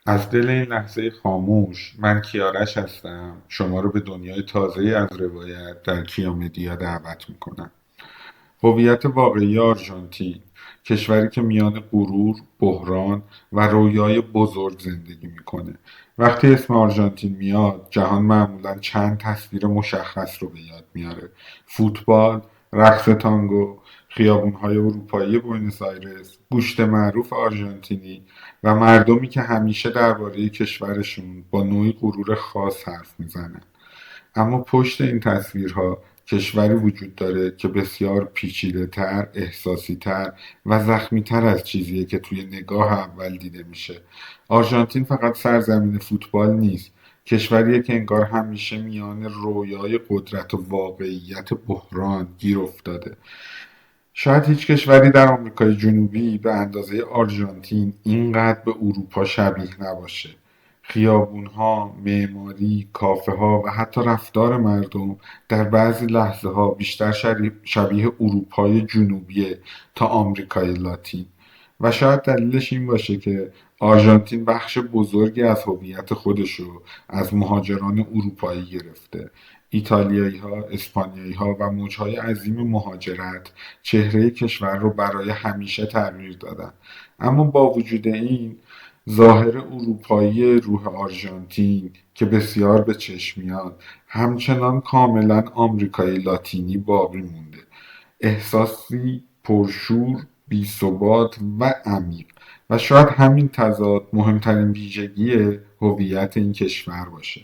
از دل این لحظه خاموش من کیارش هستم، شما رو به دنیای تازه از روایت در کیامدیا دعوت میکنم. هویت واقعی آرژانتین، کشوری که میان غرور، بحران و رویای بزرگ زندگی میکنه. وقتی اسم آرژانتین میاد جهان معمولا چند تصویر مشخص رو به یاد میاره: فوتبال، رقص تانگو، خیابون‌های اروپایی بوئنوس آیرس، گوشت معروف آرژانتینی و مردمی که همیشه درباره کشورشون با نوعی غرور خاص حرف میزنن. اما پشت این تصویرها کشوری وجود داره که بسیار پیچیده‌تر، احساسی‌تر و زخمی‌تر از چیزیه که توی نگاه اول دیده میشه. آرژانتین فقط سرزمین فوتبال نیست، کشوریه که انگار همیشه میان رویای قدرت و واقعیت بحران گیر افتاده. شاید هیچ کشوری در آمریکای جنوبی به اندازه آرژانتین اینقدر به اروپا شبیه نباشه. خیابونها، معماری، کافه‌ها و حتی رفتار مردم در بعضی لحظه‌ها بیشتر شبیه اروپای جنوبیه تا آمریکای لاتین. و شاید دلیلش این باشه که آرژانتین بخش بزرگی از هویت خودشو از مهاجران اروپایی گرفته. ایتالیایی‌ها، اسپانیایی‌ها و موج‌های عظیم مهاجرت چهره کشور رو برای همیشه تغییر دادن. اما با وجود این، ظاهر اروپایی روح آرژانتین که بسیار به چشم میاد همچنان کاملا آمریکایی لاتینی باقی مونده. احساسی پرشور، بی‌ثبات و عمیق. و شاید همین تضاد مهمترین ویژگی هویت این کشور باشه.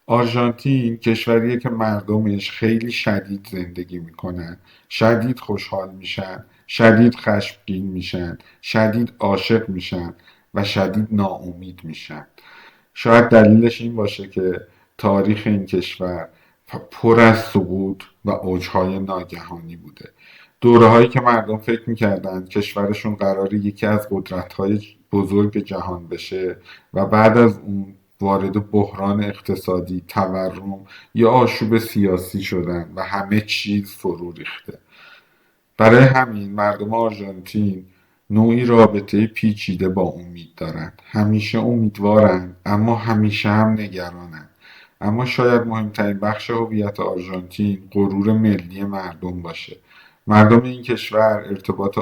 آرژانتین کشوریه که مردمش خیلی شدید زندگی میکنن، شدید خوشحال میشن، شدید خشمگین میشن، شدید عاشق میشن و شدید ناامید میشن. شاید دلیلش این باشه که تاریخ این کشور پر از سقوط و اوجهای ناگهانی بوده. دوره‌هایی که مردم فکر میکردن کشورشون قراره یکی از قدرت‌های بزرگ جهان بشه و بعد از اون وارد بحران اقتصادی، تورم یا آشوب سیاسی شدن و همه چیز فرو ریخته. برای همین مردم آرژانتین نوعی رابطه پیچیده با امید دارن. همیشه امیدوارن اما همیشه هم نگرانن. اما شاید مهمترین بخش هویت آرژانتین غرور ملی مردم باشه. مردم این کشور ارتباط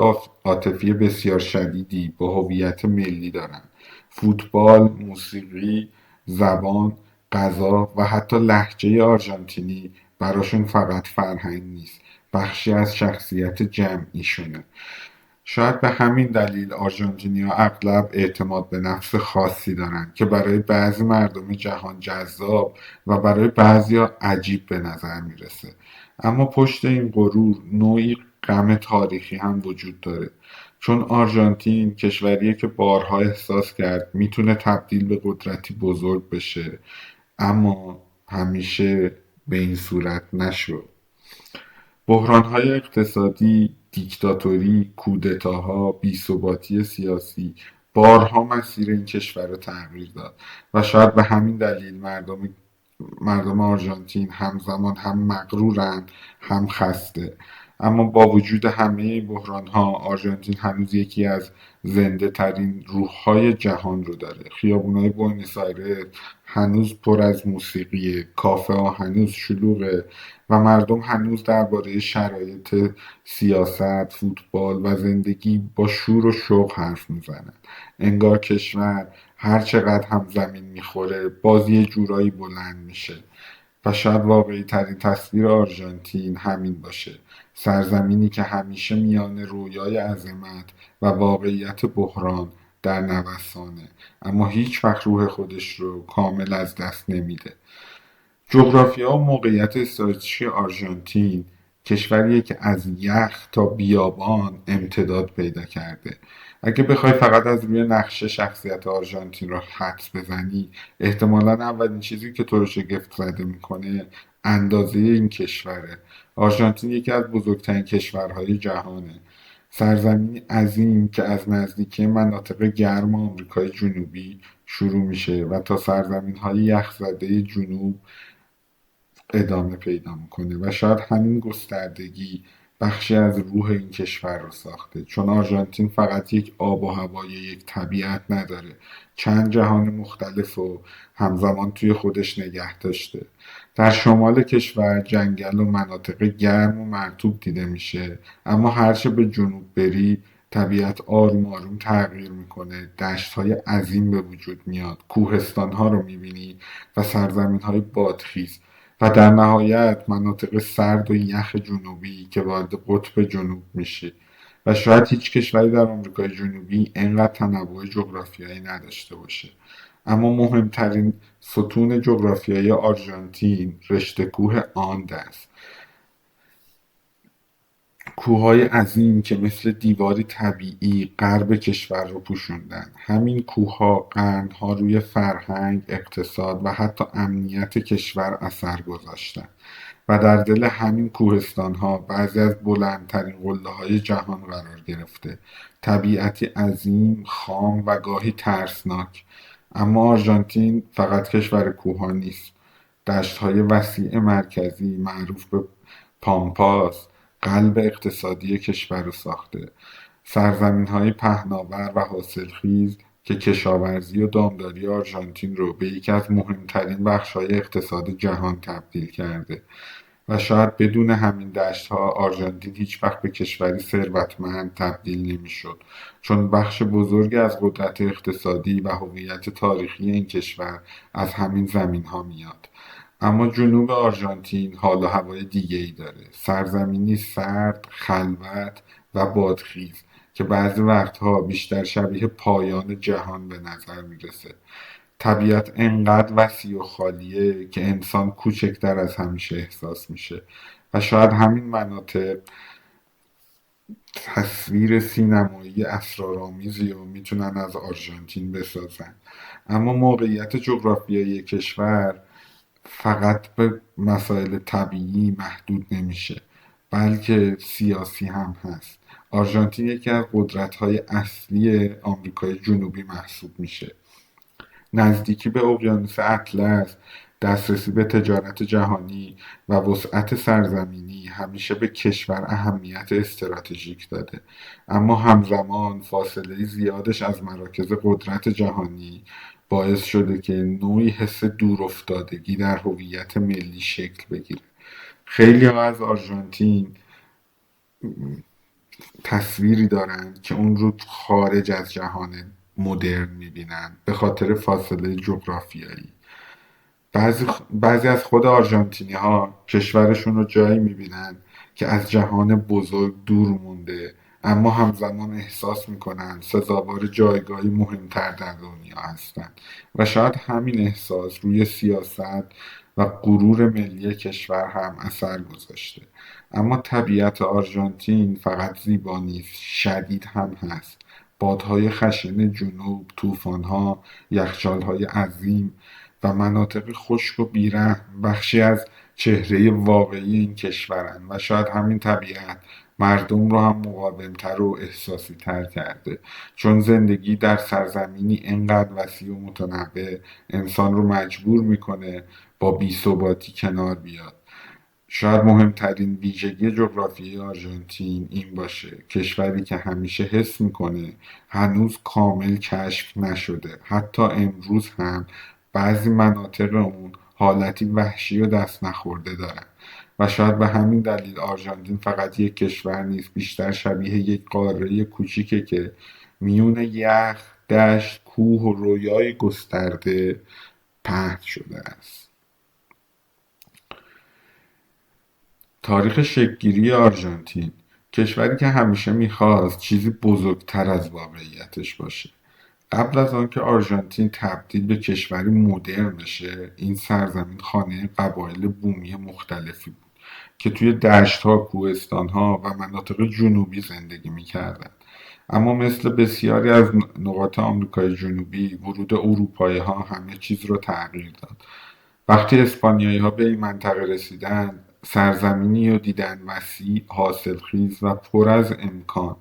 عاطفی بسیار شدیدی با هویت ملی دارن. فوتبال، موسیقی، زبان، غذا و حتی لهجه آرژانتینی براشون فقط فرهنگ نیست، بخشی از شخصیت جمعیشونه. شاید به همین دلیل آرژانتینیا اغلب اعتماد به نفس خاصی دارن که برای بعضی مردم جهان جذاب و برای بعضیا عجیب به نظر میرسه. اما پشت این غرور نوعی غم تاریخی هم وجود داره. چون آرژانتین کشوریه که بارها احساس کرد میتونه تبدیل به قدرتی بزرگ بشه، اما همیشه به این صورت نشد. بحران‌های اقتصادی، دیکتاتوری، کودتاها، بی‌ثباتی سیاسی بارها مسیر این کشور را تغییر داد و شاید به همین دلیل مردم آرژانتین همزمان هم مغرورند هم خسته. اما با وجود همه این بحران‌ها آرژانتین هنوز یکی از زنده ترین روح‌های جهان رو داره. خیابون‌های بوئنوس آیرس هنوز پر از موسیقیه، کافه‌ها هنوز شلوغه و مردم هنوز درباره شرایط سیاست، فوتبال و زندگی با شور و شوق حرف میزنن. انگار کشور هر چقدر هم زمین میخوره باز یه جورایی بلند میشه. و شاید واقعی ترین تصویر آرژانتین همین باشه: سرزمینی که همیشه میان رویای عظمت و واقعیت بحران در نوسانه، اما هیچ وقت روح خودش رو کامل از دست نمیده. جغرافیا و موقعیت استراتژیک آرژانتین کشوریه که از یخ تا بیابان امتداد پیدا کرده. اگه بخوای فقط از روی نقشه شخصیت آرژانتین رو حدس بزنی، احتمالا اولین چیزی که تو رو شگفت زده میکنه اندازه این کشوره. آرژانتین یکی از بزرگترین کشورهای جهانه، سرزمینی عظیم که از نزدیکی مناطق گرم آمریکای جنوبی شروع میشه و تا سرزمین‌های یخزده جنوب ادامه پیدا میکنه. و شاید همین گستردگی بخشی از روح این کشور رو ساخته، چون آرژانتین فقط یک آب و هوای یک طبیعت نداره، چند جهان مختلف و همزمان توی خودش نگه داشته. در شمال کشور جنگل و مناطق گرم و مرطوب دیده میشه، اما هرچه به جنوب بری طبیعت آروم آروم تغییر میکنه، دشت‌های عظیم به وجود میاد، کوهستان‌ها رو میبینی و سرزمین‌های بادخیز، و در نهایت مناطق سرد و یخ جنوبی که وارد قطب جنوب میشه. و شاید هیچ کشوری در آمریکای جنوبی اینقدر تنوع جغرافیایی نداشته باشه. اما مهمترین ستون جغرافیایی آرژانتین رشته کوه آند است. کوههای عظیم که مثل دیواری طبیعی غرب کشور رو پوشوندن. همین کوهها قرنها روی فرهنگ، اقتصاد و حتی امنیت کشور اثر گذاشتن. و در دل همین کوهستانها بعضی از بلندترین قله‌های جهان قرار گرفته. طبیعتی عظیم، خام و گاهی ترسناک. اما آرژانتین فقط کشور کوهها نیست. دشت‌های وسیع مرکزی معروف به پامپاس قلب اقتصادی کشور رو ساخته. سرزمین‌های پهناور و حاصلخیز که کشاورزی و دامداری آرژانتین رو به یکی از مهمترین بخش‌های اقتصاد جهان تبدیل کرده. و شاید بدون همین دشت‌ها آرژانتین هیچ‌وقت به کشوری ثروتمند تبدیل نمی‌شد، چون بخش بزرگی از قدرت اقتصادی و هویت تاریخی این کشور از همین زمین‌ها میاد. اما جنوب آرژانتین حال و هوای دیگه‌ای داره. سرزمینی سرد، خلوت و بادخیز که بعضی وقتها بیشتر شبیه پایان جهان به نظر میرسه. طبیعت انقدر وسیع و خالیه که انسان کوچکتر از همیشه احساس میشه. و شاید همین مناطق تصویر سینمایی اسرارآمیزی رو میتونن از آرژانتین بسازن. اما موقعیت جغرافیایی کشور فقط به مسائل طبیعی محدود نمیشه، بلکه سیاسی هم هست. آرژانتین یکی از قدرت‌های اصلی آمریکای جنوبی محسوب میشه. نزدیکی به اقیانوس اطلس، دسترسی به تجارت جهانی و وسعت سرزمینی همیشه به کشور اهمیت استراتژیک داده. اما همزمان فاصله زیادش از مراکز قدرت جهانی باعث شده که نوعی حس دورافتادگی در هویت ملی شکل بگیره. خیلی ها از آرژانتین تصویری دارن که اون رو خارج از جهان مدرن میبینن به خاطر فاصله جغرافیایی. بعضی از خود آرژانتینی ها کشورشون رو جایی میبینن که از جهان بزرگ دور مونده، اما همزمان احساس میکنن سزاوار جایگاهی مهمتر در دنیا هستن. و شاید همین احساس روی سیاست و غرور ملی کشور هم اثر گذاشته. اما طبیعت آرژانتین فقط زیبا نیست، شدید هم هست. بادهای خشن جنوب، طوفان‌ها، یخچال‌های عظیم و مناطق خشک و بیرحم بخشی از چهره واقعی این کشورن. و شاید همین طبیعت مردم رو هم مقاومتر و احساسی تر کرده، چون زندگی در سرزمینی انقدر وسیع و متنوع انسان رو مجبور میکنه با بی‌ثباتی کنار بیاد. شاید مهمترین ویژگی جغرافیایی آرژانتین این باشه، کشوری که همیشه حس میکنه هنوز کامل کشف نشده. حتی امروز هم بعضی مناطق اون حالتی وحشی و دست نخورده دارن. و شاید به همین دلیل آرژانتین فقط یک کشور نیست، بیشتر شبیه یک قاره کوچیکه که میون یخ، دشت، کوه و رویای گسترده پهن شده است. تاریخ شکل‌گیری آرژانتین، کشوری که همیشه میخواست چیزی بزرگتر از واقعیتش باشه. قبل از آنکه آرژانتین تبدیل به کشوری مدرن بشه، این سرزمین خانه قبایل بومی مختلفی بود که توی دشت‌ها، کوهستان‌ها و مناطق جنوبی زندگی می‌کردند. اما مثل بسیاری از نقاط آمریکای جنوبی، ورود اروپایی‌ها همه چیز رو تغییر داد. وقتی اسپانیایی‌ها به این منطقه رسیدند، سرزمینی رو دیدن وسیع، حاصلخیز و پر از امکان.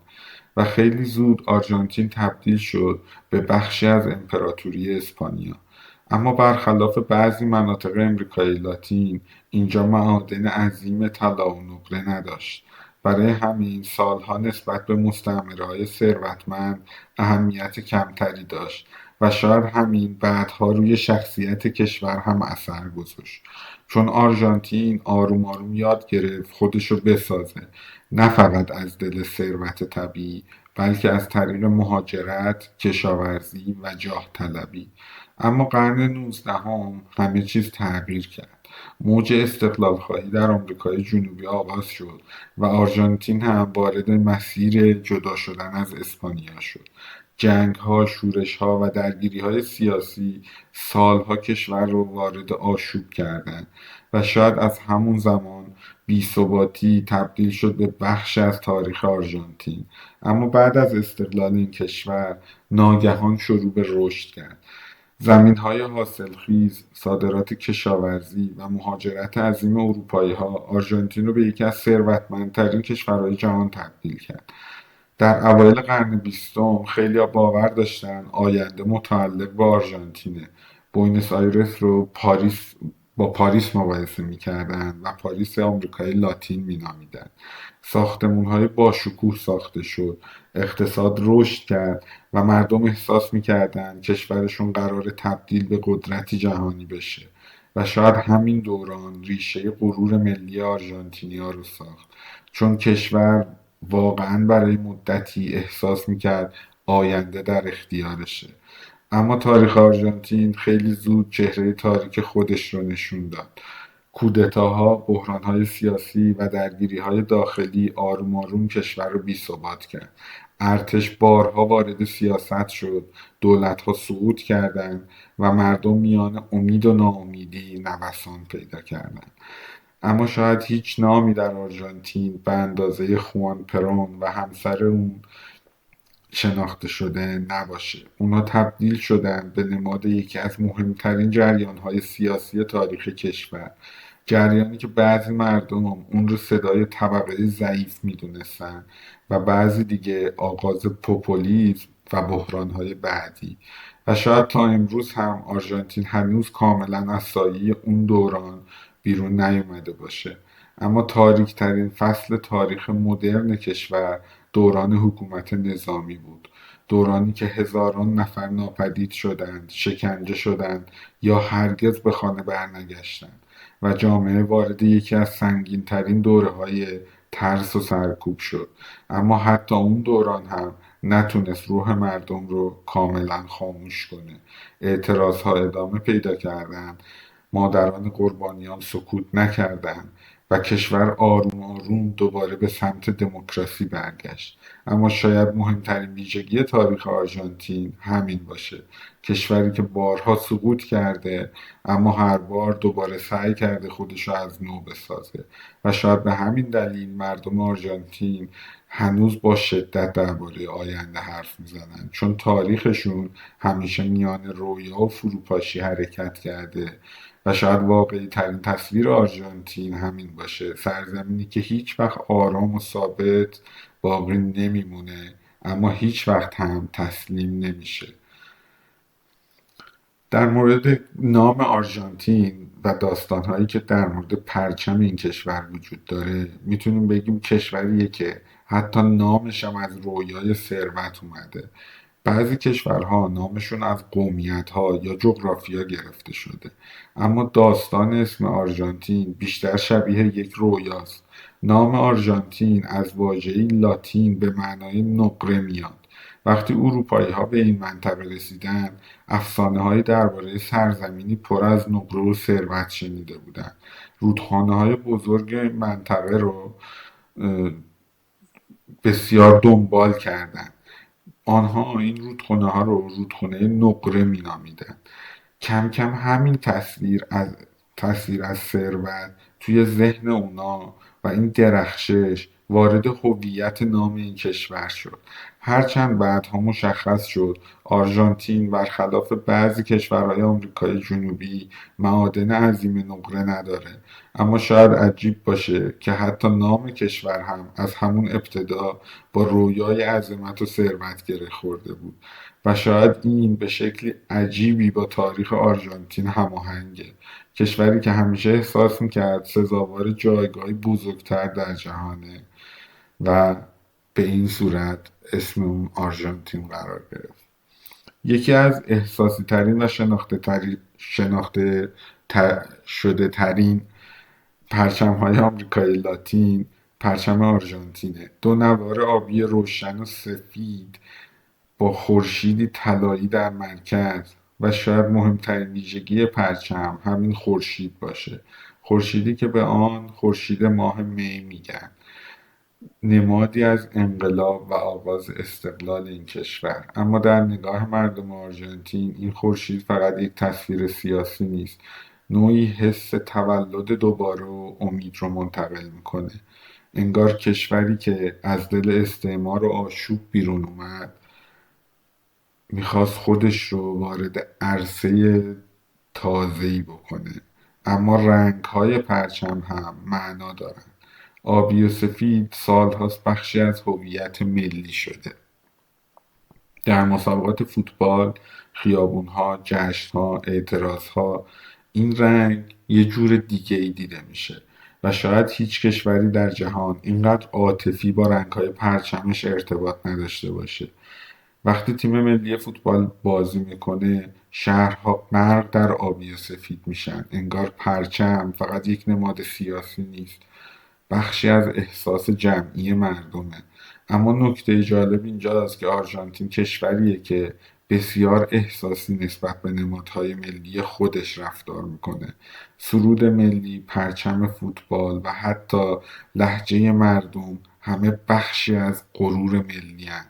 و خیلی زود آرژانتین تبدیل شد به بخشی از امپراتوری اسپانیا. اما برخلاف بعضی مناطق امریکای لاتین، اینجا معادن عظیم طلا و نقره نداشت. برای همین سالها نسبت به مستعمره‌های ثروتمند اهمیت کمتری داشت و شاید همین بعدها روی شخصیت کشور هم اثر گذاشت. چون آرژانتین آروم آروم یاد گرفت خودشو بسازه، نه فقط از دل ثروت طبیعی بلکه از طریق مهاجرت، کشاورزی و جاه طلبی. اما قرن 19 همه چیز تغییر کرد. موج استقلال‌خواهی در آمریکای جنوبی آغاز شد و آرژانتین هم وارد مسیر جدا شدن از اسپانیا شد. جنگ‌ها، شورش‌ها و درگیری‌های سیاسی سال‌ها کشور رو وارد آشوب کردند و شاید از همون زمان بی‌ثباتی تبدیل شد به بخشی از تاریخ آرژانتین. اما بعد از استقلال این کشور ناگهان شروع به رشد کرد. زمین‌های حاصلخیز، صادرات کشاورزی و مهاجرت عظیم اروپایی‌ها آرژانتین رو به یکی از ثروتمندترین کشورهای جهان تبدیل کرد. در اوایل قرن بیستم خیلی‌ها باور داشتن آینده متعلق به آرژانتینه. بوینس آیرس رو با پاریس مقایسه می‌کردند و پاریس آمریکای لاتین می‌نامیدند. ساختمان‌های باشکوه ساخته شد، اقتصاد رشد کرد و مردم احساس می‌کردند کشورشون قراره تبدیل به قدرتی جهانی بشه و شاید همین دوران ریشه غرور ملی آرژانتینیا رو ساخت. چون کشور واقعا برای مدتی احساس میکرد آینده در اختیارشه. اما تاریخ آرژانتین خیلی زود چهره تاریک خودش رو نشون داد. کودتاها، بحرانهای سیاسی و درگیریهای داخلی آروم آروم کشور رو بی‌ثبات کرد. ارتش بارها وارد سیاست شد، دولتها سقوط کردند و مردم میان امید و ناامیدی نوسان پیدا کردند. اما شاید هیچ نامی در آرژانتین به اندازه خوان پرون و همسر اون شناخته شده نباشه. اونا تبدیل شدن به نماد یکی از مهمترین جریان‌های سیاسی تاریخ کشور. جریانی که بعضی مردم اون رو صدای طبقه ضعیف میدونستن و بعضی دیگه آغاز پوپولیسم و بحران‌های بعدی. و شاید تا امروز هم آرژانتین هنوز کاملا از سایه اون دوران بیرون نیومده باشه. اما تاریک‌ترین فصل تاریخ مدرن کشور دوران حکومت نظامی بود. دورانی که هزاران نفر ناپدید شدند، شکنجه شدند یا هرگز به خانه برنگشتند و جامعه وارد یکی از سنگین‌ترین دوره‌های ترس و سرکوب شد. اما حتی اون دوران هم نتونست روح مردم رو کاملا خاموش کنه. اعتراضها ادامه پیدا کردند، مادران قربانیان سکوت نکردند و کشور آروم آروم دوباره به سمت دموکراسی برگشت. اما شاید مهمترین ویژگی تاریخ آرژانتین همین باشه. کشوری که بارها سقوط کرده اما هر بار دوباره سعی کرده خودش رو از نو بسازه و شاید به همین دلیل مردم آرژانتین هنوز با شدت درباره آینده حرف میزنن، چون تاریخشون همیشه میان رویا و فروپاشی حرکت کرده و شاید واقعی ترین تصویر آرژانتین همین باشه. سرزمینی که هیچ وقت آرام و ثابت باقی نمیمونه اما هیچ وقت هم تسلیم نمیشه. در مورد نام آرژانتین و داستانهایی که در مورد پرچم این کشور وجود داره میتونیم بگیم کشوریه که حتی نامش هم از رویای ثروت اومده. بعضی کشورها نامشون از قومیت‌ها یا جغرافیا گرفته شده، اما داستان اسم آرژانتین بیشتر شبیه یک رویاست. نام آرژانتین از واژه‌ای لاتین به معنای نقره میاد. وقتی اروپایی‌ها به این منطقه رسیدن، افسانه‌هایی درباره سرزمینی پر از نقره و ثروت شنیده بودند. رودخانه‌های بزرگ منطقه رو اه، بسیار دنبال کردند. آنها این رودخانه‌ها رو رودخانه نقره می‌نامیدند. کم کم همین تصویر از ثروت توی ذهن اونا و این درخشش وارد هویت نام این کشور شد. هرچند بعدها مشخص شد آرژانتین برخلاف بعضی کشورهای آمریکای جنوبی معادن عظیم نقره نداره، اما شاید عجیب باشه که حتی نام کشور هم از همون ابتدا با رویای عظمت و ثروت گره خورده بود و شاید این به شکلی عجیبی با تاریخ آرژانتین هماهنگه. کشوری که همیشه احساس میکرد سزاوار جایگاهی بزرگتر در جهانه و به این صورت اسم اون آرژانتین قرار گرفت. یکی از احساسی ترین و شناخته شده ترین پرچم های آمریکای لاتین پرچم آرژانتینه. دو نوار آبی روشن و سفید با خورشیدی طلایی در مرکز و شاید مهمترین ویژگی پرچم همین خورشید باشه، خورشیدی که به آن خورشید ماه می میگن، نمادی از انقلاب و آغاز استقلال این کشور. اما در نگاه مردم آرژانتین این خورشید فقط یک تصویر سیاسی نیست، نوعی حس تولد دوباره و امید رو منتقل میکنه. انگار کشوری که از دل استعمار و آشوب بیرون اومد میخواست خودش رو وارد عرصه تازه‌ای بکنه. اما رنگ‌های پرچم هم معنا دارن. آبی و سفید سالهاست بخشی از هویت ملی شده. در مسابقات فوتبال، خیابون‌ها، جشن‌ها، اعتراض‌ها، این رنگ یه جور دیگه‌ای دیده میشه و شاید هیچ کشوری در جهان اینقدر عاطفی با رنگ‌های پرچمش ارتباط نداشته باشه. وقتی تیم ملی فوتبال بازی میکنه شهرها غرق در آبی و سفید میشن، انگار پرچم فقط یک نماد سیاسی نیست، بخشی از احساس جمعی مردمه. اما نکته جالب اینجاست که آرژانتین کشوریه که بسیار احساسی نسبت به نمادهای ملی خودش رفتار میکنه. سرود ملی، پرچم فوتبال و حتی لهجه مردم همه بخشی از غرور ملی هن.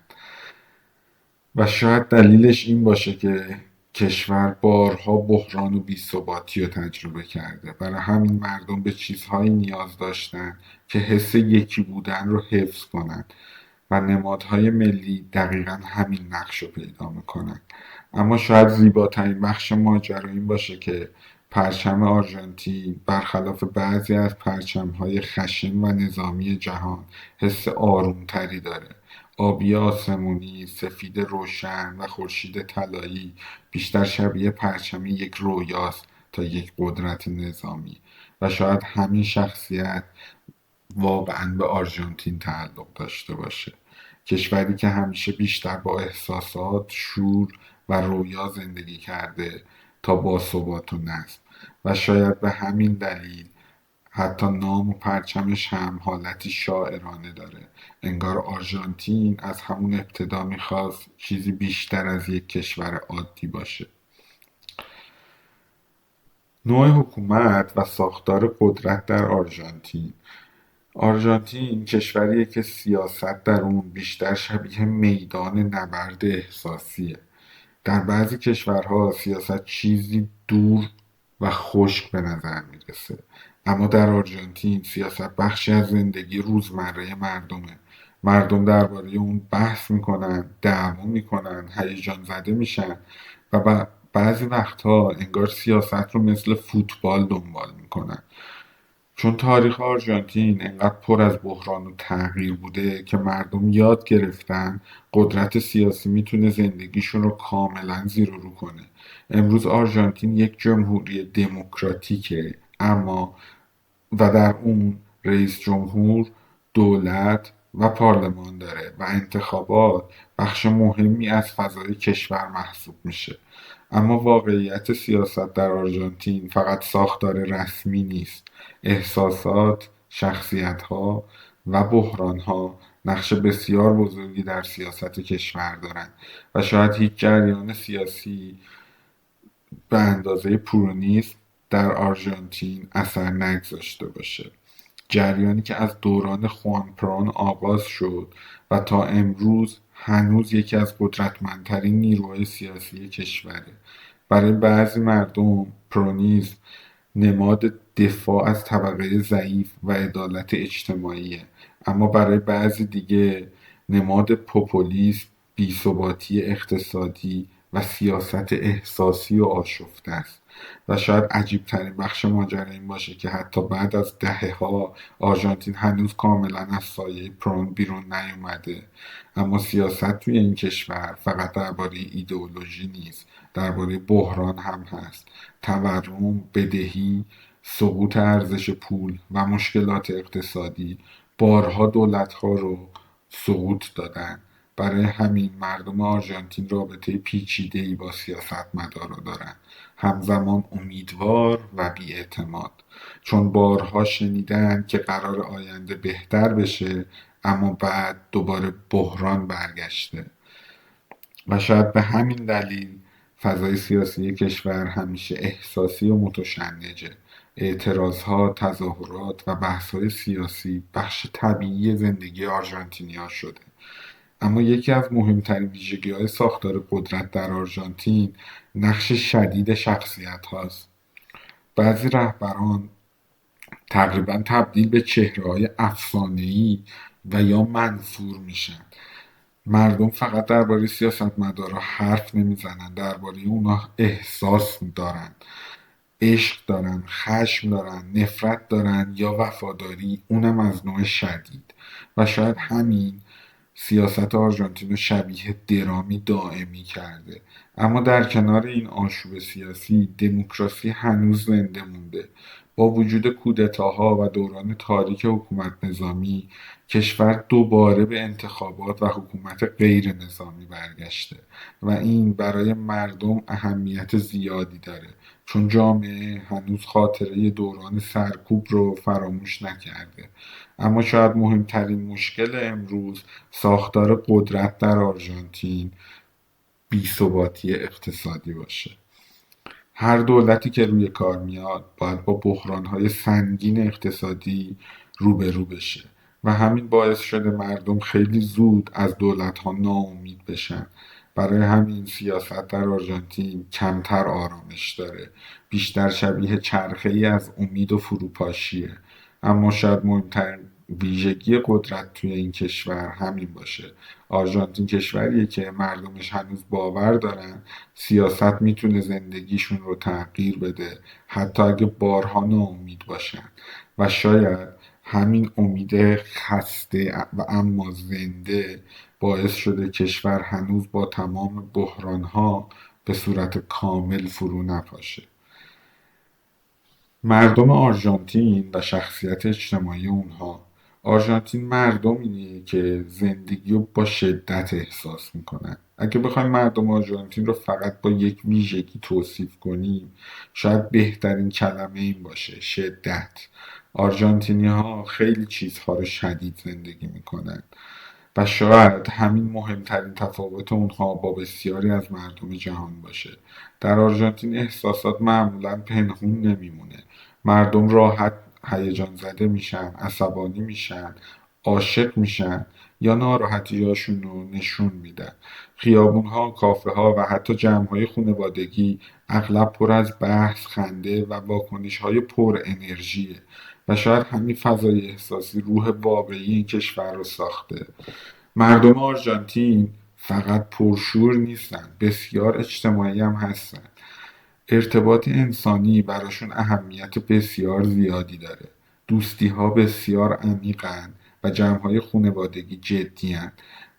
و شاید دلیلش این باشه که کشور بارها بحران و بی‌ثباتی رو تجربه کرده. برای همین مردم به چیزهایی نیاز داشتن که حس یکی بودن رو حفظ کنن و نمادهای ملی دقیقا همین نقش رو پیدا میکنن. اما شاید زیباترین بخش ماجرا این باشه که پرچم آرژانتین برخلاف بعضی از پرچم‌های خشن و نظامی جهان حس آرومتری داره. آبی آسمونی، سفید روشن و خورشید طلایی بیشتر شبیه پرچم یک رویاست تا یک قدرت نظامی. و شاید همین شخصیت واقعا به آرژانتین تعلق داشته باشه، کشوری که همیشه بیشتر با احساسات، شور و رویا زندگی کرده تا با ثبات و نظم. و شاید به همین دلیل حتی نام و پرچمش هم حالتی شاعرانه داره، انگار آرژانتین از همون ابتدا میخواست چیزی بیشتر از یک کشور عادی باشه. نوع حکومت و ساختار قدرت در آرژانتین کشوریه که سیاست در اون بیشتر شبیه میدان نبرد احساسیه. در بعضی کشورها سیاست چیزی دور و خشک به نظر میرسه، اما در آرژانتین سیاست بخشی از زندگی روزمره مردمه. مردم درباره اون بحث میکنن، دعوا میکنن، هیجان زده میشن و بعضی وقتها انگار سیاست رو مثل فوتبال دنبال میکنن. چون تاریخ آرژانتین انقدر پر از بحران و تغییر بوده که مردم یاد گرفتن قدرت سیاسی میتونه زندگیشون رو کاملا زیر و رو کنه. امروز آرژانتین یک جمهوری دموکراتیکه، اما و در اون رئیس جمهور، دولت و پارلمان داره و انتخابات بخش مهمی از فضای کشور محسوب میشه. اما واقعیت سیاست در آرژانتین فقط ساختار رسمی نیست. احساسات، شخصیت‌ها و بحران‌ها نقش بسیار بزرگی در سیاست کشور دارند و شاید هیچ جریان سیاسی به اندازه پرونیسم در آرژانتین اثر نگذاشته باشه. جریانی که از دوران خوان پرون آغاز شد و تا امروز هنوز یکی از قدرتمندترین نیروهای سیاسی کشوره. برای بعضی مردم پرونیسم نماد دفاع از طبقه ضعیف و عدالت اجتماعیه، اما برای بعضی دیگه نماد پوپولیسم، بی‌ثباتی اقتصادی و سیاست احساسی و آشفته است. و شاید عجیبترین بخش ماجرا این باشه که حتی بعد از دهه‌ها آرژانتین هنوز کاملا از سایه پرون بیرون نیومده. اما سیاست توی این کشور فقط درباره ایدئولوژی نیست، درباره بحران هم هست. تورم، بدهی، سقوط ارزش پول و مشکلات اقتصادی بارها دولتها رو سقوط دادن. برای همین مردم آرژانتین رابطه پیچیده‌ای با سیاستمدارا دارن، همزمان امیدوار و بی‌اعتماد، چون بارها شنیدن که قرار آینده بهتر بشه، اما بعد دوباره بحران برگشته. و شاید به همین دلیل فضای سیاسی کشور همیشه احساسی و متشنجه. اعتراضها، تظاهرات و بحث‌های سیاسی بخش طبیعی زندگی آرژانتینیا شده. اما یکی از مهمترین ویژگی‌های ساختار قدرت در آرژانتین نقش شدید شخصیت هاست. بعضی رهبران تقریبا تبدیل به چهره‌های افسانه‌ای و یا منفور میشن. مردم فقط درباره سیاستمدارا حرف نمیزنن، درباره اونا احساس دارن، عشق دارن، خشم دارن، نفرت دارن یا وفاداری، اونم از نوع شدید. و شاید همین سیاست آرژانتین رو شبیه درامی دائمی کرده. اما در کنار این آشوب سیاسی، دموکراسی هنوز زنده مونده. با وجود کودتاها و دوران تاریک حکومت نظامی، کشور دوباره به انتخابات و حکومت غیر نظامی برگشته و این برای مردم اهمیت زیادی داره، چون جامعه هنوز خاطره دوران سرکوب رو فراموش نکرده. اما شاید مهمترین مشکل امروز ساختار قدرت در آرژانتین بی‌ثباتی اقتصادی باشه. هر دولتی که روی کار میاد باید با بحران‌های سنگین اقتصادی روبرو بشه و همین باعث شده مردم خیلی زود از دولت‌ها ناامید بشن. برای همین سیاست در آرژانتین کمتر آرامش داره، بیشتر شبیه چرخه‌ای از امید و فروپاشیه. اما شاید مهمترین ویژگی قدرت توی این کشور همین باشه. آرژانتین کشوریه که مردمش هنوز باور دارن سیاست میتونه زندگیشون رو تغییر بده، حتی اگه بارها ناامید باشن. و شاید همین امید خسته و اما زنده باعث شده کشور هنوز با تمام بحرانها به صورت کامل فرو نپاشه. مردم آرژانتین و شخصیت اجتماعی اونها. آرژانتین مردمیه که زندگی رو با شدت احساس میکنن. اگه بخوایم مردم آرژانتین رو فقط با یک ویژگی توصیف کنیم، شاید بهترین کلمه این باشه: شدت. آرژانتینی ها خیلی چیزها رو شدید زندگی میکنن و شاید همین مهمترین تفاوت اونها با بسیاری از مردم جهان باشه. در آرژانتین احساسات معمولا پنهون نمیمونه. مردم راحت هیجان زده میشن، عصبانی میشن، عاشق میشن یا ناراحتیاشون رو نشون میدن. خیابونها، کافه ها و حتی جمع های خانوادگی اغلب پر از بحث، خنده و واکنش های پر انرژیه و شاید همین فضای احساسی روح واقعی این کشور رو ساخته. مردم آرژانتین فقط پرشور نیستن، بسیار اجتماعی هم هستن. ارتباط انسانی براشون اهمیت بسیار زیادی داره. دوستی ها بسیار عمیقن و جمع های خانوادگی جدی هن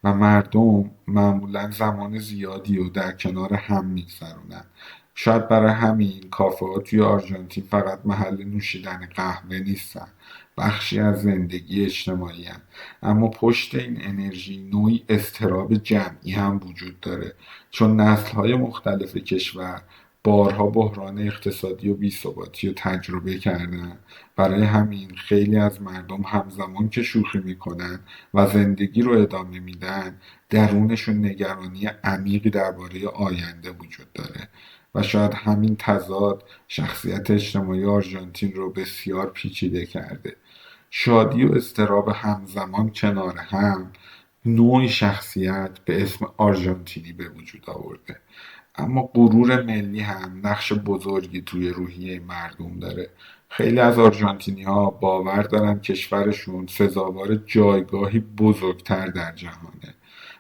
و مردم معمولا زمان زیادی رو در کنار هم میگذرونن. شاید برای همین کافه ها توی آرژانتین فقط محل نوشیدن قهوه نیستن، بخشی از زندگی اجتماعی هن. اما پشت این انرژی نوعی اضطراب جمعی هم وجود داره، چون نسل های مختلف کشور بارها بحران اقتصادی و بی‌ثباتی رو تجربه کردن. برای همین خیلی از مردم همزمان که شوخی میکنن و زندگی رو ادامه میدن، درونشون نگرانی عمیقی درباره آینده وجود داره. و شاید همین تضاد شخصیت اجتماعی آرژانتین رو بسیار پیچیده کرده. شادی و اضطراب همزمان کنار هم نوعی شخصیت به اسم آرژانتینی به وجود آورده. اما غرور ملی هم نقش بزرگی توی روحیه مردم داره. خیلی از آرژانتینی‌ها باور دارن کشورشون سزاوار جایگاهی بزرگتر در جهانه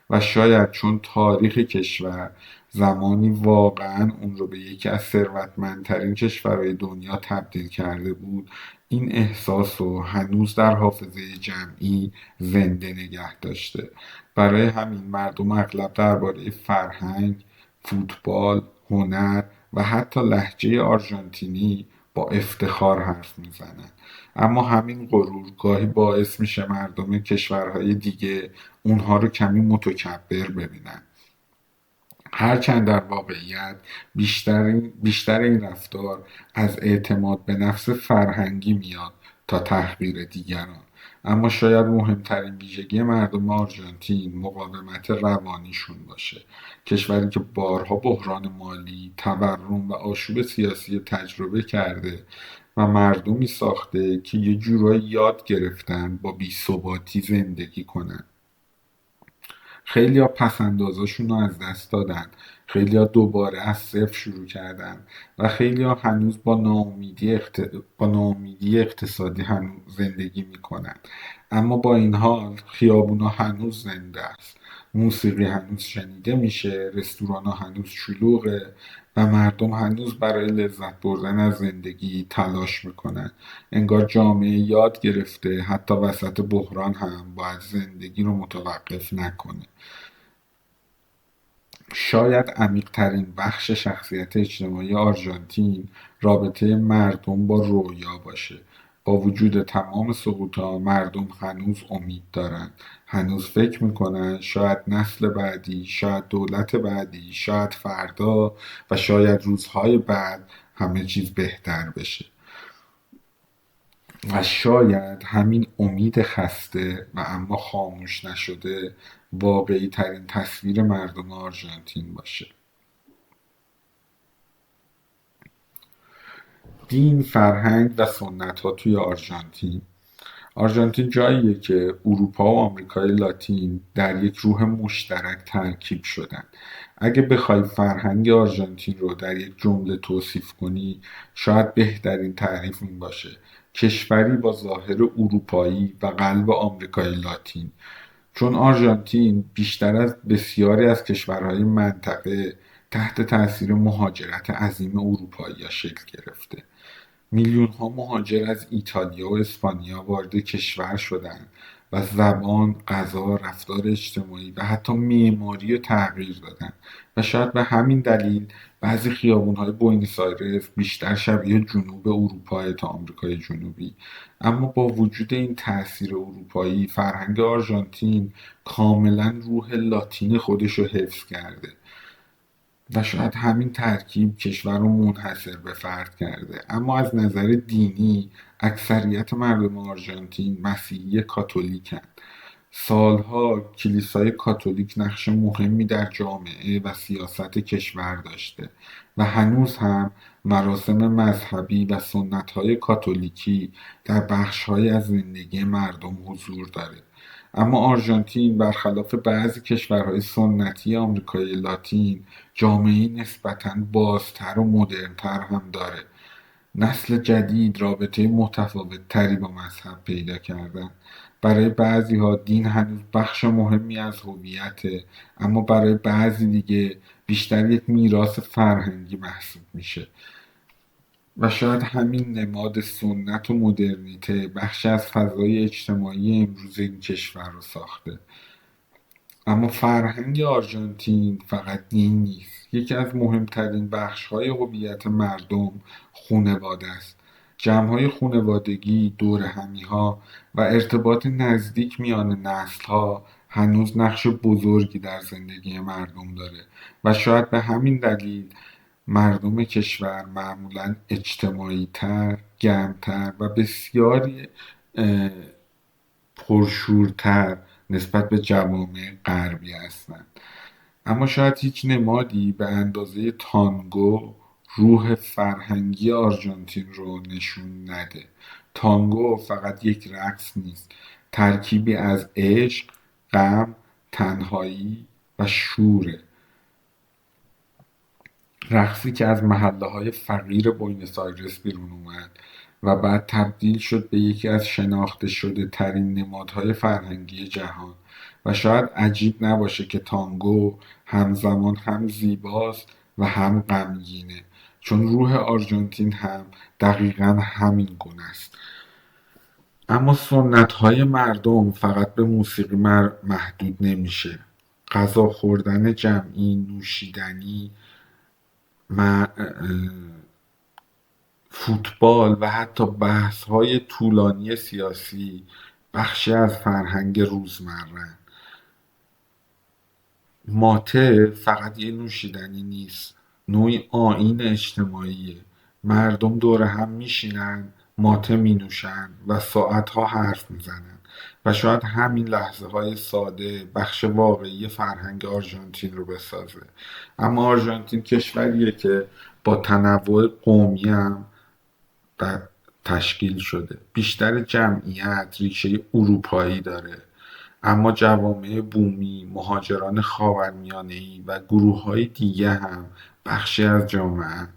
و شاید چون تاریخ کشور زمانی واقعا اون رو به یکی از ثروتمندترین کشورهای دنیا تبدیل کرده بود، این احساس رو هنوز در حافظه جمعی زنده نگه داشته. برای همین مردم اغلب درباره فرهنگ، فوتبال، هنر و حتی لهجه آرژانتینی با افتخار حرف میزنن. اما همین غرور گاهی باعث میشه مردم کشورهای دیگه اونها رو کمی متکبر ببینن. هرچند در واقعیت بیشتر این رفتار از اعتماد به نفس فرهنگی میاد تا تحقیر دیگران. اما شاید مهمترین ویژگی مردم آرژانتین مقاومت روانیشون باشه. کشوری که بارها بحران مالی، تورم و آشوب سیاسی تجربه کرده و مردمی ساخته که یه جورایی یاد گرفتن با بی‌ثباتی زندگی کنن. خیلیا پس‌اندازاشون رو از دست دادن، خیلیا دوباره از صفر شروع کردن و خیلیا هنوز با ناامیدی اقتصادی هنوز زندگی میکنن. اما با این حال خیابونا هنوز زنده است، موسیقی هنوز شنیده میشه، رستورانا هنوز شلوغه و مردم هنوز برای لذت بردن از زندگی تلاش میکنن. انگار جامعه یاد گرفته حتی وسط بحران هم باید زندگی رو متوقف نکنه. شاید عمیق‌ترین بخش شخصیت اجتماعی آرژانتین رابطه مردم با رویا باشه. با وجود تمام سقوط‌ها مردم هنوز امید دارن، هنوز فکر میکنن شاید نسل بعدی، شاید دولت بعدی، شاید فردا و شاید روزهای بعد همه چیز بهتر بشه. و شاید همین امید خسته و اما خاموش نشده واقعی ترین تصویر مردم آرژانتین باشه. دین، فرهنگ و سنت‌ها توی آرژانتین جاییه که اروپا و آمریکای لاتین در یک روح مشترک ترکیب شدن. اگه بخوای فرهنگ آرژانتین رو در یک جمله توصیف کنی، شاید بهترین تعریف این باشه: کشوری با ظاهر اروپایی و قلب آمریکای لاتین. چون آرژانتین بیشتر از بسیاری از کشورهای منطقه تحت تاثیر مهاجرت عظیم اروپایی‌ها شکل گرفته. میلیون‌ها مهاجر از ایتالیا و اسپانیا وارد کشور شدند و زبان، غذا، رفتار اجتماعی و حتی معماری رو تغییر دادن و شاید به همین دلیل بعضی خیابون‌های بوئنوس آیرس بیشتر شبیه جنوب اروپا تا آمریکای جنوبی. اما با وجود این تأثیر اروپایی، فرهنگ آرژانتین کاملا روح لاتین خودش رو حفظ کرده و شاید همین ترکیب کشور رو منحصر به فرد کرده. اما از نظر دینی اکثریت مردم آرژانتین مسیحی کاتولیکن. سالها کلیسای کاتولیک نقش مهمی در جامعه و سیاست کشور داشته و هنوز هم مراسم مذهبی و سنت‌های کاتولیکی در بخش‌هایی از زندگی مردم حضور داره. اما آرژانتین برخلاف بعضی کشورهای سنتی آمریکای لاتین جامعه‌ای نسبتاً بازتر و مدرن‌تر هم داره. نسل جدید رابطه متفاوت‌تری با مذهب پیدا کردن. برای بعضی‌ها دین هنوز بخش مهمی از هویته، اما برای بعضی دیگه بیشتر یک میراث فرهنگی محسوب میشه. و شاید همین نماد سنت و مدرنیته بخشی از فضای اجتماعی امروز این کشور رو ساخته. اما فرهنگ آرژانتین فقط دین نیست. یکی از مهمترین بخش‌های هویت مردم خانواده است. جمع‌های خانوادگی، دورهمی‌ها و ارتباط نزدیک میان نسل‌ها هنوز نقش بزرگی در زندگی مردم داره و شاید به همین دلیل مردم کشور معمولاً اجتماعی‌تر، گرم‌تر و بسیاری پرشورتر نسبت به جوامع غربی هستند. اما شاید هیچ نمادی به اندازه تانگو روح فرهنگی آرژانتین رو نشون نده. تانگو فقط یک رقص نیست، ترکیبی از عشق، غم، تنهایی و شوره. رقصی که از محله‌های فقیر بوئنوس آیرس بیرون اومد و بعد تبدیل شد به یکی از شناخته شده ترین نمادهای فرهنگی جهان. و شاید عجیب نباشه که تانگو همزمان هم زیباست و هم غمگینه، چون روح آرژانتین هم دقیقا همین گونه است. اما سنت‌های مردم فقط به موسیقی محدود نمیشه. غذا خوردن جمعی، نوشیدنی، فوتبال و حتی بحث‌های طولانی سیاسی بخشی از فرهنگ روزمره‌اند. ماته فقط یه نوشیدنی نیست، نوعی آیین اجتماعیه. مردم دور هم میشینن، ماته مینوشن و ساعتها حرف میزنن و شاید همین لحظه های ساده بخش واقعی فرهنگ آرژانتین رو بسازه. اما آرژانتین کشوریه که با تنوع قومی هم در تشکیل شده. بیشتر جمعیت ریشه اروپایی داره، اما جوامع بومی، مهاجران خاورمیانه‌ای و گروه‌های دیگه هم بخشی از جامعه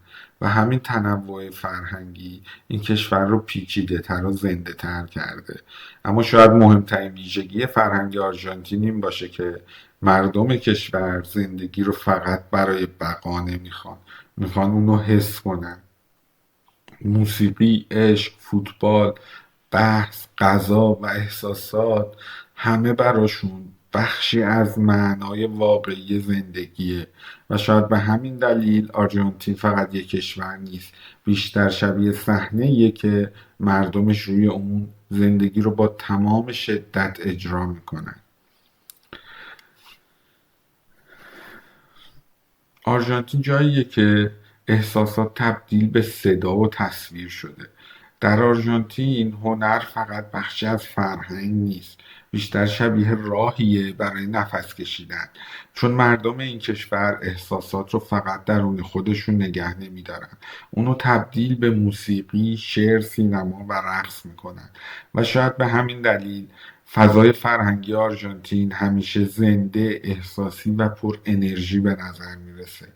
و همین تنوع فرهنگی این کشور رو پیچیده‌تر و زنده‌تر کرده. اما شاید مهمترین ویژگی فرهنگ آرژانتین این باشه که مردم کشور زندگی رو فقط برای بقا نمیخوان، میخوان اونو حس کنن. موسیقی، عشق، فوتبال، بحث، غذا و احساسات همه براشون بخشی از معنای واقعی زندگیه و شاید به همین دلیل آرژانتین فقط یک کشور نیست، بیشتر شبیه صحنه‌ایه که مردمش روی اون زندگی رو با تمام شدت اجرا میکنن. آرژانتین جاییه که احساسات تبدیل به صدا و تصویر شده. در آرژانتین هنر فقط بخشی از فرهنگ نیست، بیشتر شبیه راهیه برای نفس کشیدن، چون مردم این کشور احساسات رو فقط درون خودشون نگه نمیدارن، اونو تبدیل به موسیقی، شعر، سینما و رقص میکنن و شاید به همین دلیل فضای فرهنگی آرژانتین همیشه زنده، احساسی و پر انرژی به نظر میرسه.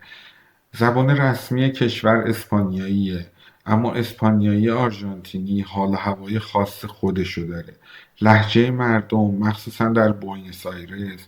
زبان رسمی کشور اسپانیاییه، اما اسپانیایی آرژانتینی حال و هوای خاص خودشو داره. لهجه مردم مخصوصا در بوئنوس آیرس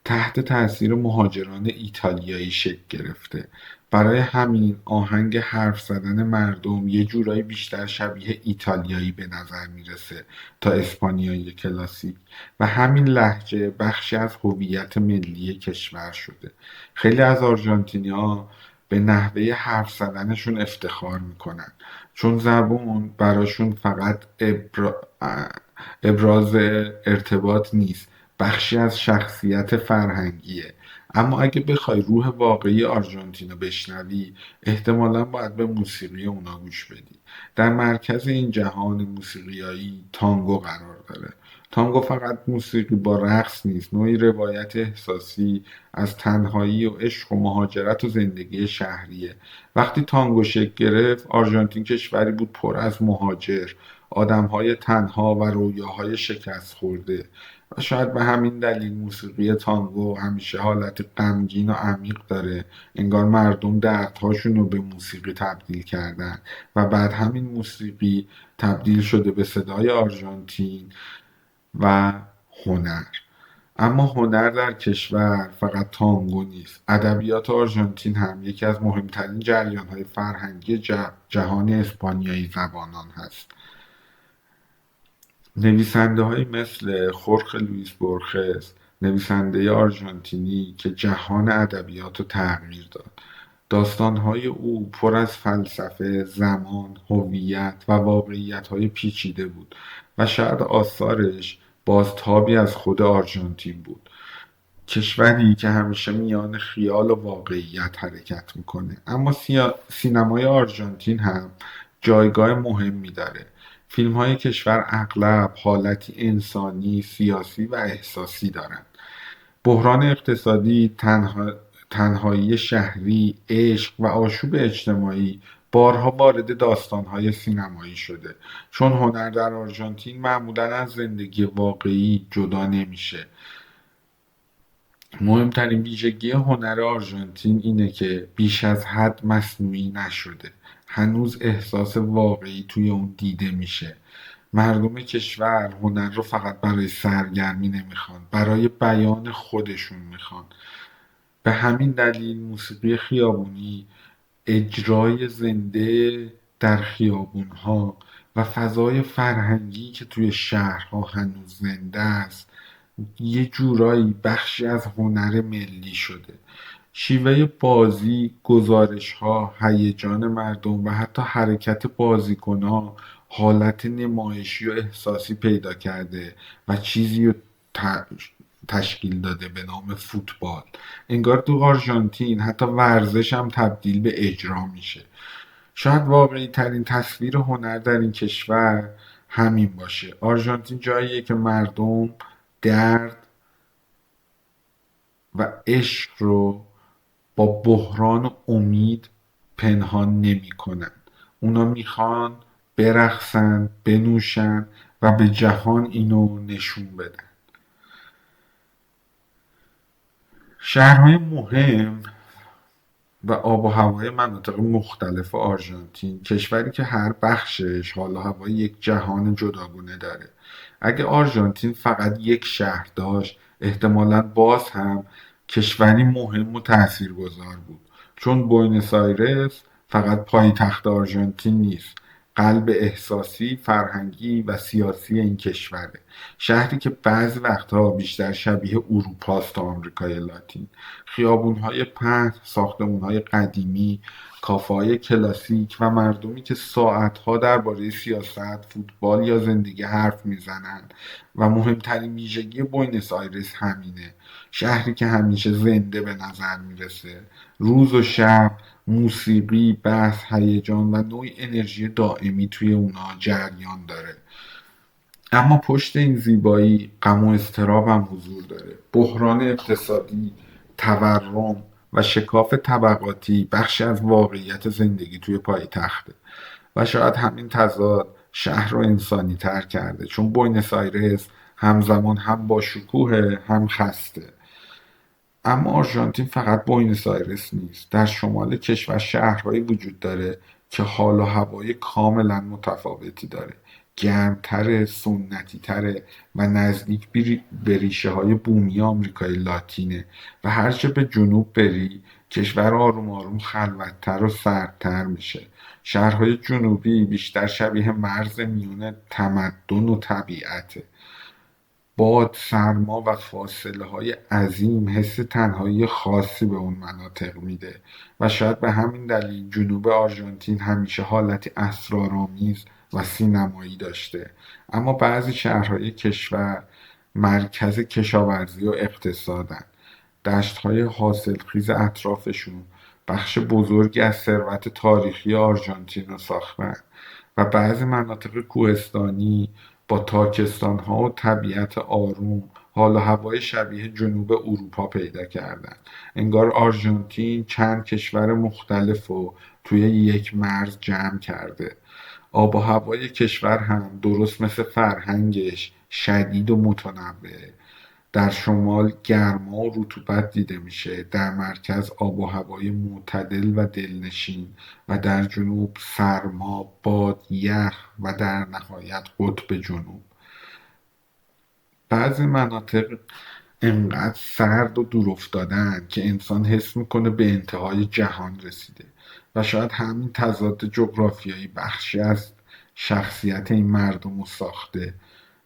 تحت تاثیر مهاجران ایتالیایی شکل گرفته. برای همین آهنگ حرف زدن مردم یه جورایی بیشتر شبیه ایتالیایی به نظر میرسه تا اسپانیایی کلاسیک و همین لهجه بخشی از هویت ملی کشور شده. خیلی از آرژانتینی‌ها به نحوه حرف زدنشون افتخار میکنن، چون زبون براشون فقط ابراز ارتباط نیست، بخشی از شخصیت فرهنگیه. اما اگه بخوای روح واقعی آرژانتین رو بشنوی، احتمالا باید به موسیقی اونا گوش بدی. در مرکز این جهان موسیقیایی تانگو قرار داره. تانگو فقط موسیقی با رقص نیست، نوعی روایت احساسی از تنهایی و عشق و مهاجرت و زندگی شهریه. وقتی تانگو شکل گرفت، آرژانتین کشوری بود پر از مهاجر، آدمهای تنها و رویاهای شکست خورده و شاید به همین دلیل موسیقی تانگو همیشه حالت غمگین و عمیق داره، انگار مردم دردهاشون رو به موسیقی تبدیل کردن و بعد همین موسیقی تبدیل شده به صدای آرژانتین و هنر. اما هنر در کشور فقط تانگو نیست. ادبیات آرژانتین هم یکی از مهمترین جریان‌های فرهنگی جهان اسپانیایی زبانان هست. نویسنده‌هایی مثل خورخ لوئیس بورخس، نویسنده آرژانتینی که جهان ادبیات رو تغییر داد. داستان‌های او پر از فلسفه، زمان، هویت و واقعیت‌های پیچیده بود و شاید آثارش بازتابی از خود آرژانتین بود. کشوری که همیشه میان خیال و واقعیت حرکت میکنه. اما سینمای آرژانتین هم جایگاه مهمی داره. فیلم های کشور اغلب حالتی انسانی، سیاسی و احساسی دارند. بحران اقتصادی، تنهایی شهری، عشق و آشوب اجتماعی بارها وارد داستانهای سینمایی شده، چون هنر در آرژانتین معمولا از زندگی واقعی جدا نمیشه. مهمترین ویژگی هنر آرژانتین اینه که بیش از حد مصنوعی نشده. هنوز احساس واقعی توی اون دیده میشه. مردم کشور هنر رو فقط برای سرگرمی نمیخوان، برای بیان خودشون میخوان. به همین دلیل موسیقی خیابونی، اجرای زنده در خیابونها و فضای فرهنگی که توی شهرها هنوز زنده است، یه جورایی بخشی از هنر ملی شده. شیوه بازی، گزارش‌ها، هیجان مردم و حتی حرکت بازیکن‌ها حالت نمایشی و احساسی پیدا کرده و چیزی رو ت- تشکیل داده به نام فوتبال. انگار تو آرژانتین حتی ورزش هم تبدیل به اجرا میشه. شاید واقعی ترین تصویر هنر در این کشور همین باشه. آرژانتین جاییه که مردم درد و عشق رو با بحران و امید پنهان نمی‌کنن. اونا میخوان برقصن، بنوشن و به جهان اینو نشون بدن. شهرهای مهم و آب و هوای مناطق مختلف آرژانتین، کشوری که هر بخشش حال و هوای یک جهان جداگونه داره. اگه آرژانتین فقط یک شهر داشت احتمالاً باز هم کشوری مهم و تاثیرگذار بود، چون بوینس آیرس فقط پایتخت آرژانتین نیست، قلب احساسی، فرهنگی و سیاسی این کشوره. شهری که بعضی وقتها بیشتر شبیه اروپاست تا آمریکای لاتین. خیابون‌های پهن، ساختمون‌های قدیمی، کافه‌های کلاسیک و مردمی که ساعت‌ها درباره سیاست، فوتبال یا زندگی حرف میزنن. و مهمترین ویژگی بوینس آیرس همینه. شهری که همیشه زنده به نظر میرسه. روز و شب، موسیقی، بحث، هیجان و نوعی انرژی دائمی توی اونا جریان داره. اما پشت این زیبایی غم و اضطراب هم حضور داره. بحران اقتصادی، تورم و شکاف طبقاتی بخشی از واقعیت زندگی توی پایتخته و شاید همین تضاد شهر رو انسانی تر کرده، چون بوینس آیرس همزمان هم با شکوه هم خسته. اما آرژانتین فقط بوینس آیرس نیست. در شمال کشور شهرهایی وجود داره که حال و هوای کاملا متفاوتی داره. گرمتره، سنتی تره و نزدیک به ریشه های بومی آمریکای لاتینه. و هرچه به جنوب بری کشور آروم آروم خلوتتر و سردتر میشه. شهرهای جنوبی بیشتر شبیه مرز میون تمدن و طبیعته. باد، سرما و فاصله‌های عظیم حس تنهایی خاصی به اون مناطق میده و شاید به همین دلیل جنوب آرژانتین همیشه حالتی اسرارآمیز و سینمایی داشته. اما بعضی شهرهای کشور مرکز کشاورزی و اقتصادن. دشت‌های حاصلخیز اطرافشون بخش بزرگی از ثروت تاریخی آرژانتین رو ساختن و بعضی مناطق کوهستانی با تاکستان‌ها و طبیعت آروم حال و هوای شبیه جنوب اروپا پیدا کردن. انگار آرژانتین چند کشور مختلف رو توی یک مرز جمع کرده. آب و هوای کشور هم درست مثل فرهنگش شدید و متنوعه. در شمال گرما و رطوبت دیده میشه، در مرکز آب و هوای معتدل و دلنشین و در جنوب سرما، باد، یخ و در نهایت قطب جنوب. بعضی مناطق انقدر سرد و دورافتاده‌اند که انسان حس میکنه به انتهای جهان رسیده و شاید همین تضاد جغرافیایی بخشی از شخصیت این مردم رو ساخته،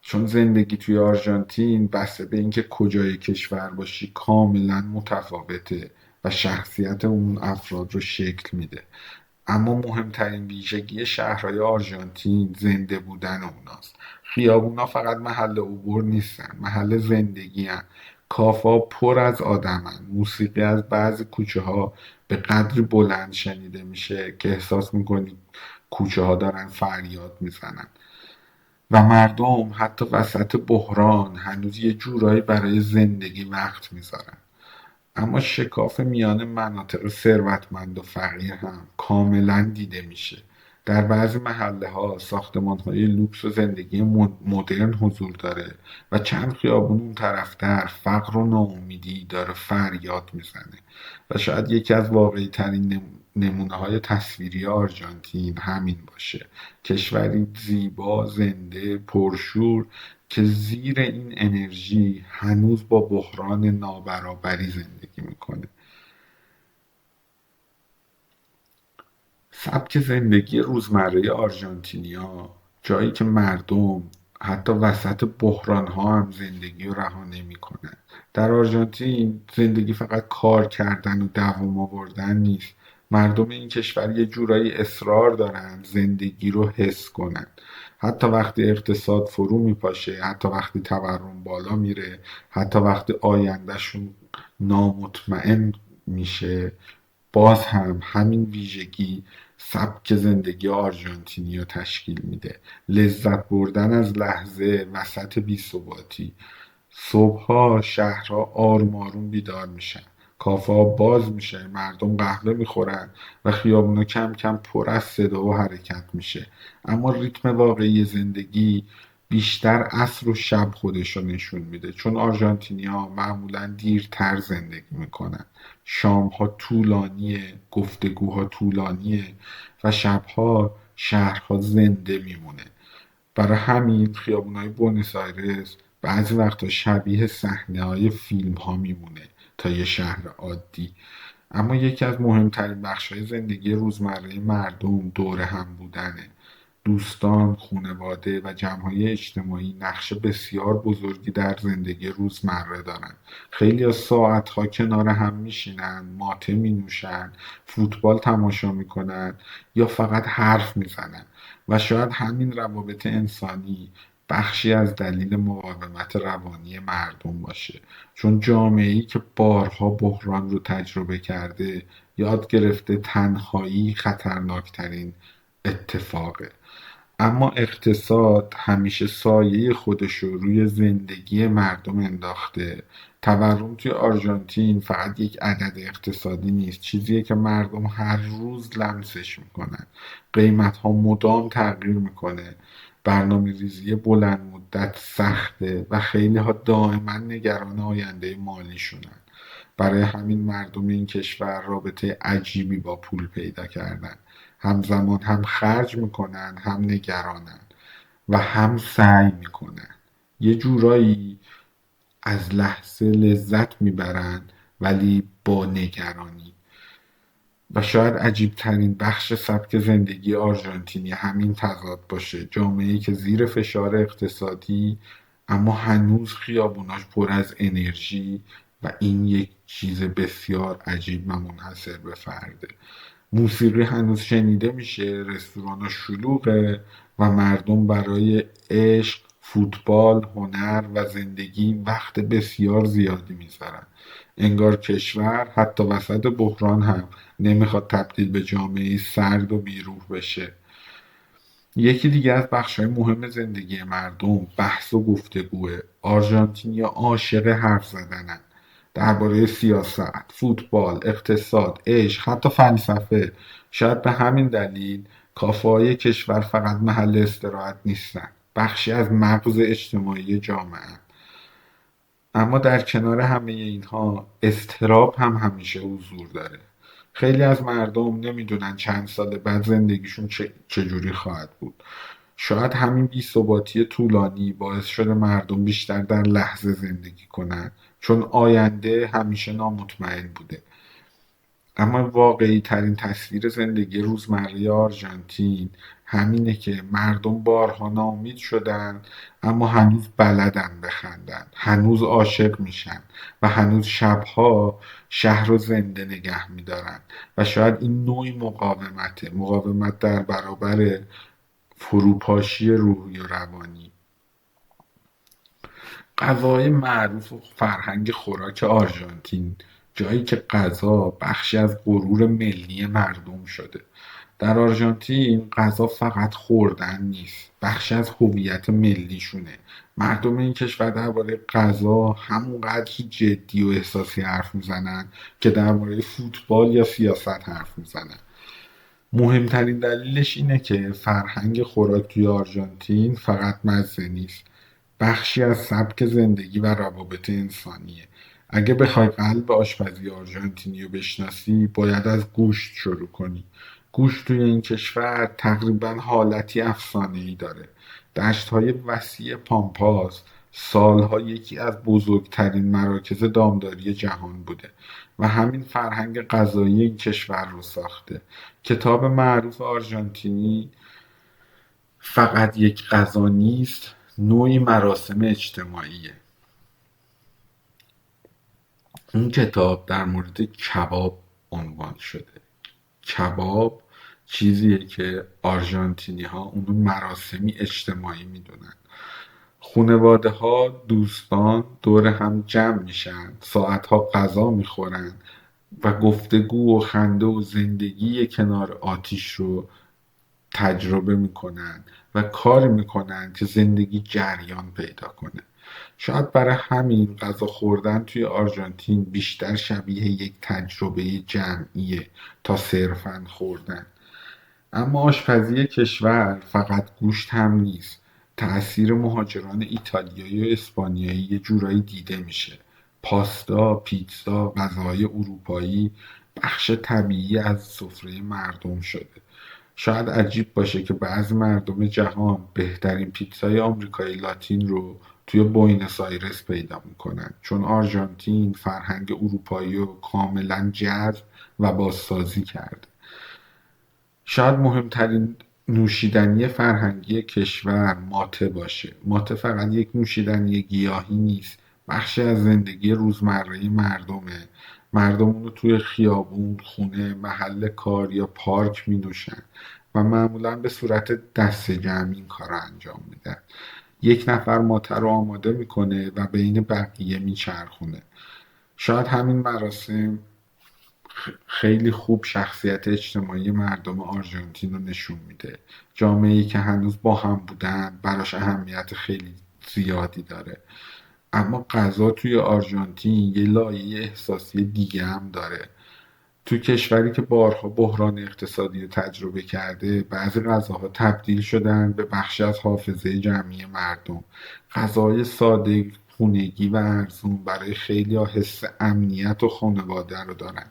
چون زندگی توی آرژانتین بسته به اینکه کجای کشور باشی کاملا متفاوته و شخصیت اون افراد رو شکل میده. اما مهمترین ویژگی شهرهای آرژانتین زنده بودن اوناست. خیابونا فقط محل عبور نیستن، محل زندگی هن. کافا پر از آدمن. موسیقی از بعضی کوچه ها به قدری بلند شنیده میشه که احساس میکنی کوچه ها دارن فریاد میزنن. و مردم حتی وسط بحران هنوز یه جورایی برای زندگی وقت میذارن. اما شکاف میان مناطق ثروتمند و فقیر هم کاملا دیده میشه. در بعضی محله ها ساختمان های لوکس و زندگی مدرن حضور داره و چند خیابون اون طرفتر فقر و ناامیدی داره فریاد میزنه. و شاید یکی از واقعی ترین نمونه های تصویری آرژانتین همین باشه. کشوری زیبا، زنده، پرشور که زیر این انرژی هنوز با بحران نابرابری زندگی میکنه. سبک زندگی روزمره آرژانتینیا، جایی که مردم حتی وسط بحران‌ها هم زندگی رو رها نمی‌کنن. در آرژانتین زندگی فقط کار کردن و دووم آوردن نیست. مردم این کشور یه جورایی اصرار دارن زندگی رو حس کنن. حتی وقتی اقتصاد فرو میپاشه، حتی وقتی تورم بالا میره، حتی وقتی آیندهشون نامطمئن میشه، باز هم همین ویژگی سبک زندگی آرژانتینی رو تشکیل میده. لذت بردن از لحظه وسط بی‌ثباتی. صبح‌ها شهرها آروم آروم بیدار میشن، کافه‌ها باز میشه، مردم قهوه میخورن و خیابونا کم کم پر از صدا و حرکت میشه. اما ریتم واقعی زندگی بیشتر عصر و شب خودشو نشون میده، چون آرژانتینی‌ها معمولا دیرتر زندگی میکنن. شام‌ها طولانیه، گفتگوها طولانیه و شب‌ها شهرها زنده میمونه. برای همین خیابونای بوئنوس آیرس بعضی وقتا شبیه صحنه‌های فیلم‌ها میمونه تا یه شهر عادی. اما یکی از مهمترین بخش‌های زندگی روزمره مردم دور هم بودنه. دوستان، خانواده و جمع‌های اجتماعی نقش بسیار بزرگی در زندگی روزمره دارن. خیلی‌ها ساعت‌ها کنار هم میشینن، ماته مینوشن، فوتبال تماشا میکنن یا فقط حرف میزنن و شاید همین روابط انسانی بخشی از دلیل مقاومت روانی مردم باشه، چون جامعه‌ای که بارها بحران رو تجربه کرده یاد گرفته تنهایی خطرناکترین اتفاقه. اما اقتصاد همیشه سایه خودشو روی زندگی مردم انداخته. تورم توی آرژانتین فقط یک عدد اقتصادی نیست، چیزیه که مردم هر روز لمسش میکنن. قیمت ها مدام تغییر میکنه، برنامه ریزی بلند مدت سخته و خیلی ها دائما نگران آینده مالیشونن. برای همین مردم این کشور رابطه عجیبی با پول پیدا کردن. همزمان هم خرج میکنن، هم نگرانن و هم سعی میکنن. یه جورایی از لحظه لذت میبرن ولی با نگرانی. و شاید عجیبترین بخش سبک زندگی آرژانتینی همین تضاد باشه. جامعه‌ای که زیر فشار اقتصادی اما هنوز خیابوناش پر از انرژی و این یک چیز بسیار عجیب و منحصر به فرده. موسیقی هنوز شنیده میشه، رستورانا شلوغه و مردم برای عشق، فوتبال، هنر و زندگی وقت بسیار زیادی میذارن. انگار کشور حتی وسط بحران هم نمیخواد تبدیل به جامعه سرد و بیروح بشه. یکی دیگه از بخش‌های مهم زندگی مردم بحث و گفتگوه. آرژانتینیا عاشق حرف زدنن درباره سیاست، فوتبال، اقتصاد، عشق، حتی فلسفه. شاید به همین دلیل کافه‌های کشور فقط محل استراحت نیستن، بخشی از مغز اجتماعی جامعه. اما در کنار همه اینها اضطراب هم همیشه حضور داره. خیلی از مردم نمیدونن چند سال بعد زندگیشون چجوری خواهد بود. شاید همین بی‌ثباتی طولانی باعث شده مردم بیشتر در لحظه زندگی کنن، چون آینده همیشه نامطمئن بوده. اما واقعی ترین تصویر زندگی روزمره آرژانتین همینه که مردم بارها ناامید شدن اما هنوز بلدن بخندن، هنوز عاشق میشن و هنوز شبها شهر رو زنده نگه میدارن. و شاید این نوعی مقاومته، مقاومت در برابر فروپاشی روحی و روانی. غذاهای معروف و فرهنگ خوراک آرژانتین، جایی که غذا بخشی از غرور ملی مردم شده. در آرژانتین غذا فقط خوردن نیست، بخشی از هویت ملیشونه. مردم این کشور درباره غذا همونقدر جدی و احساسی حرف میزنن که درباره فوتبال یا سیاست حرف میزنن. مهمترین دلیلش اینه که فرهنگ خوراک توی آرژانتین فقط مزه نیست، بخشی از سبک زندگی و روابط انسانیه. اگه بخوای قلب آشپزی آرژانتینی رو بشناسی باید از گوشت شروع کنی. گوشت توی این کشور تقریبا حالتی افسانه‌ای داره. دشت‌های وسیع پامپاس سالها یکی از بزرگترین مراکز دامداری جهان بوده و همین فرهنگ غذایی این کشور رو ساخته. کتاب معروف آرژانتینی فقط یک غذا نیست، نوعی مراسم اجتماعیه. این کتاب در مورد کباب عنوان شده. کباب چیزیه که آرژانتینی ها اونو مراسمی اجتماعی میدونن. خونواده ها، دوستان دور هم جمع میشن، ساعت ها غذا میخورن و گفتگو و خنده و زندگی کنار آتیش رو تجربه میکنن و کاری میکنن که زندگی جریان پیدا کنه. شاید برای همین غذا خوردن توی آرژانتین بیشتر شبیه یک تجربه جمعیه تا صرفاً خوردن. اما آشپزی کشور فقط گوشت هم نیست. تأثیر مهاجران ایتالیایی و اسپانیایی یه جورایی دیده میشه. پاستا، پیتزا، غذاهای اروپایی بخش طبیعی از سفره مردم شده. شاید عجیب باشه که بعضی مردم جهان بهترین پیتزای آمریکای لاتین رو توی بوینس آیرس پیدا میکنن، چون آرژانتین فرهنگ اروپایی رو کاملا جذب و بازسازی کرده. شاید مهمترین نوشیدنی فرهنگی کشور ماته باشه. ماته فقط یک نوشیدنی گیاهی نیست، بخشی از زندگی روزمره مردمه. مردم اونو توی خیابون، خونه، محل کار یا پارک می نوشن و معمولا به صورت دست جمعی این کار رو انجام میدن. یک نفر ماته رو آماده میکنه و بین بقیه میچرخونه. شاید همین مراسم خیلی خوب شخصیت اجتماعی مردم آرژانتین رو نشون میده. جامعه‌ای که هنوز با هم بودن براش اهمیت خیلی زیادی داره. اما غذا توی آرژانتین یه لایه احساسی دیگه هم داره. تو کشوری که بارها بحران اقتصادی رو تجربه کرده، بعضی غذاها تبدیل شدن به بخشی از حافظه جمعی مردم. غذای ساده، خونگی و ارزون برای خیلی‌ها حس امنیت و خانواده رو دارن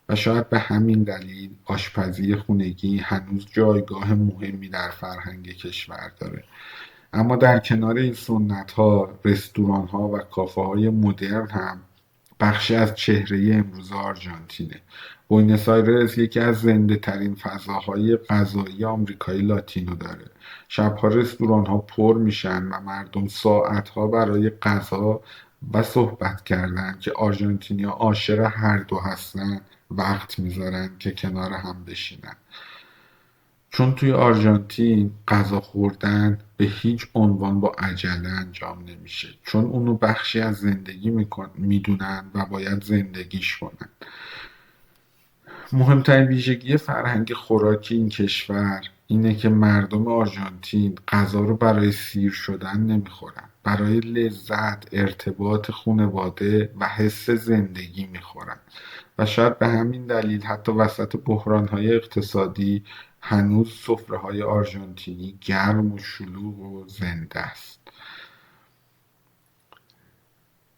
و شاید به همین دلیل آشپزی خونگی هنوز جایگاه مهمی در فرهنگ کشور داره. اما در کنار این سنت‌ها، رستوران‌ها و کافه‌های مدرن هم بخشی از چهره امروز آرژانتینه. بوینس آیرس یکی از زنده ترین فضاهای غذایی آمریکای لاتینو داره. شبها رستوران‌ها پر میشن و مردم ساعتها برای غذا و صحبت کردن که آرژانتینیا عاشق هر دو هستن وقت میذارن که کنار هم بشینن. چون توی آرژانتین غذا خوردن به هیچ عنوان با عجله انجام نمیشه، چون اونو بخشی از زندگی میدونن و باید زندگیش کنن. مهمترین ویژگی فرهنگ خوراکی این کشور اینه که مردم آرژانتین غذا رو برای سیر شدن نمیخورن، برای لذت، ارتباط خانواده و حس زندگی میخورن و شاید به همین دلیل حتی وسط بحرانهای اقتصادی هنوز سفره‌های آرژانتینی گرم و شلوغ و زنده است.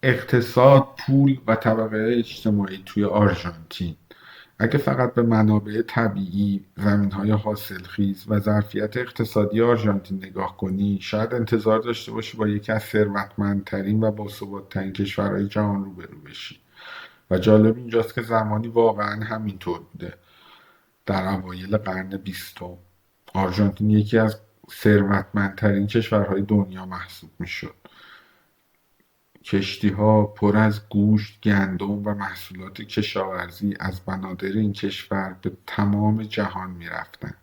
اقتصاد، پول و طبقه اجتماعی توی آرژانتین. اگه فقط به منابع طبیعی، زمین‌های حاصلخیز و ظرفیت اقتصادی آرژانتین نگاه کنی، شاید انتظار داشته باشی با یکی از ثروتمندترین و باثبات‌ترین کشورهای جهان روبرو بشی. و جالب اینجاست که زمانی واقعا همینطور بوده. در اوایل قرن 20 آرژانتین یکی از ثروتمندترین کشورهای دنیا محسوب میشد. کشتی‌ها پر از گوشت، گندم و محصولات کشاورزی از بنادر این کشور به تمام جهان می‌رفتند.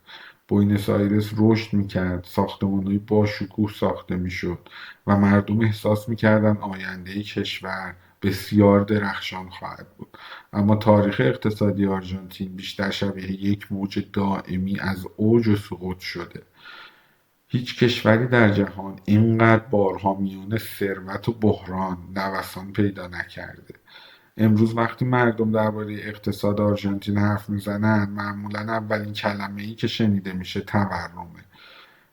بوینس آیرس رشد می‌کرد، ساختمان‌های باشکوه ساخته می‌شد و مردم احساس می‌کردند آینده کشور بسیار درخشان خواهد بود. اما تاریخ اقتصادی آرژانتین بیشتر شبیه یک موج دائمی از اوج و سقوط شده. هیچ کشوری در جهان اینقدر بارها میون ثروت و بحران نوسان پیدا نکرده. امروز وقتی مردم درباره اقتصاد آرژانتین حرف میزنن، معمولا اولین کلمه‌ای که شنیده میشه تورمه.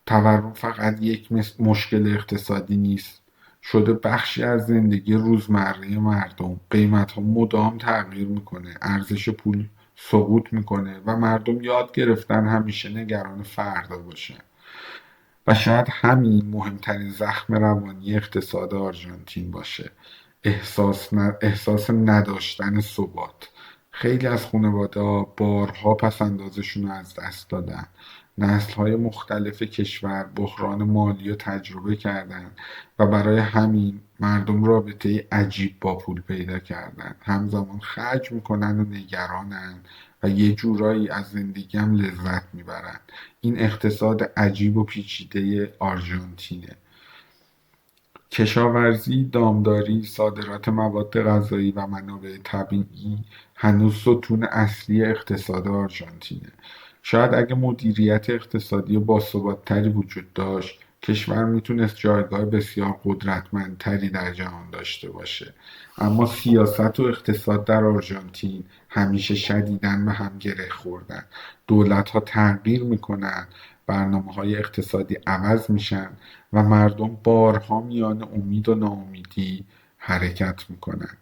تورم فقط یک مشکل اقتصادی نیست، شده بخشی از زندگی روزمره مردم. قیمت‌ها مدام تغییر میکنه، ارزش پول سقوط میکنه و مردم یاد گرفتن همیشه نگران فردا باشن. و شاید همین مهمترین زخم روانی اقتصاد آرژانتین باشه. احساس نداشتن ثبات. خیلی از خانواده‌ها بارها پس‌اندازشون رو از دست دادن. نسل‌های مختلف کشور بحران مالی رو تجربه کردن و برای همین مردم رابطه عجیب با پول پیدا کردن. همزمان خرج میکنن و نگرانن و یه جورایی از زندگی هم لذت میبرن. این اقتصاد عجیب و پیچیده آرژانتینه. کشاورزی، دامداری، صادرات مواد غذایی و منابع طبیعی هنوز ستون اصلی اقتصاد آرژانتینه. شاید اگه مدیریت اقتصادی باثبات‌تری وجود داشت، کشور میتونست جایگاه بسیار قدرتمندتری در جهان داشته باشه. اما سیاست و اقتصاد در آرژانتین همیشه شدیداً به هم گره خوردن. دولت‌ها تغییر میکنن، برنامه‌های اقتصادی عوض میشن و مردم بارها میان امید و ناامیدی حرکت میکنن.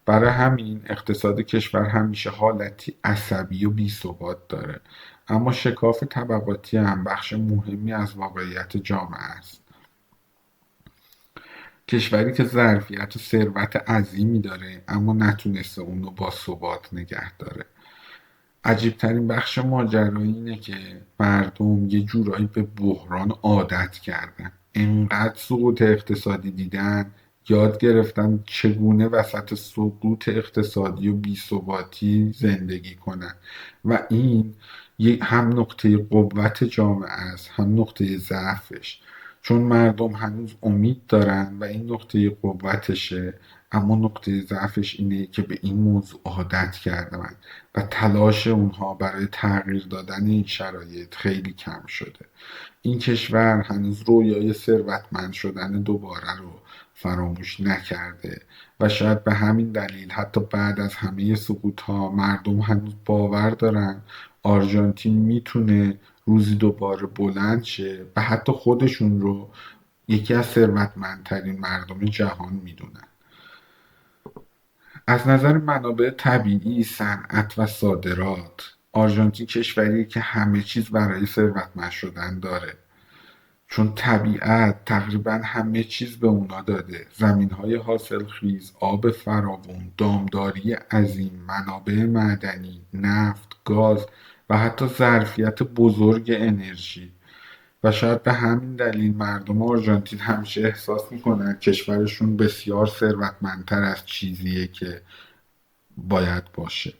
برای همین اقتصاد کشور همیشه حالتی عصبی و بی‌ثبات داره. اما شکاف طبقاتی هم بخش مهمی از واقعیت جامعه است. کشوری که ظرفیت و ثروت عظیمی داره اما نتونسته اونو با ثبات نگه داره. عجیبترین بخش ماجرا اینه که مردم یه جورایی به بحران عادت کردن. انقدر سقوط اقتصادی دیدن، یاد گرفتن چگونه وسط سقوط اقتصادی و بی‌ثباتی زندگی کنن و این هم نقطه قوت جامعه است هم نقطه ضعفش. چون مردم هنوز امید دارن و این نقطه قوتشه، اما نقطه ضعفش اینه که به این موضوع عادت کردن و تلاش اونها برای تغییر دادن این شرایط خیلی کم شده. این کشور هنوز رویای ثروتمند شدن دوباره رو فراموش نکرده و شاید به همین دلیل حتی بعد از همه سقوط‌ها مردم هنوز باور دارن آرژانتین میتونه روزی دوباره بلند شه و حتی خودشون رو یکی از ثروتمندترین مردم جهان میدونن. از نظر منابع طبیعی، صنعت و صادرات، آرژانتین کشوریه که همه چیز برای ثروتمند شدن داره. چون طبیعت تقریبا همه چیز به اونا داده. زمینهای حاصلخیز، آب فراوون، دامداری عظیم، منابع معدنی، نفت، گاز و حتی ظرفیت بزرگ انرژی. و شاید به همین دلیل مردم آرژانتین همیشه احساس میکنن کشورشون بسیار ثروتمندتر از چیزیه که باید باشه.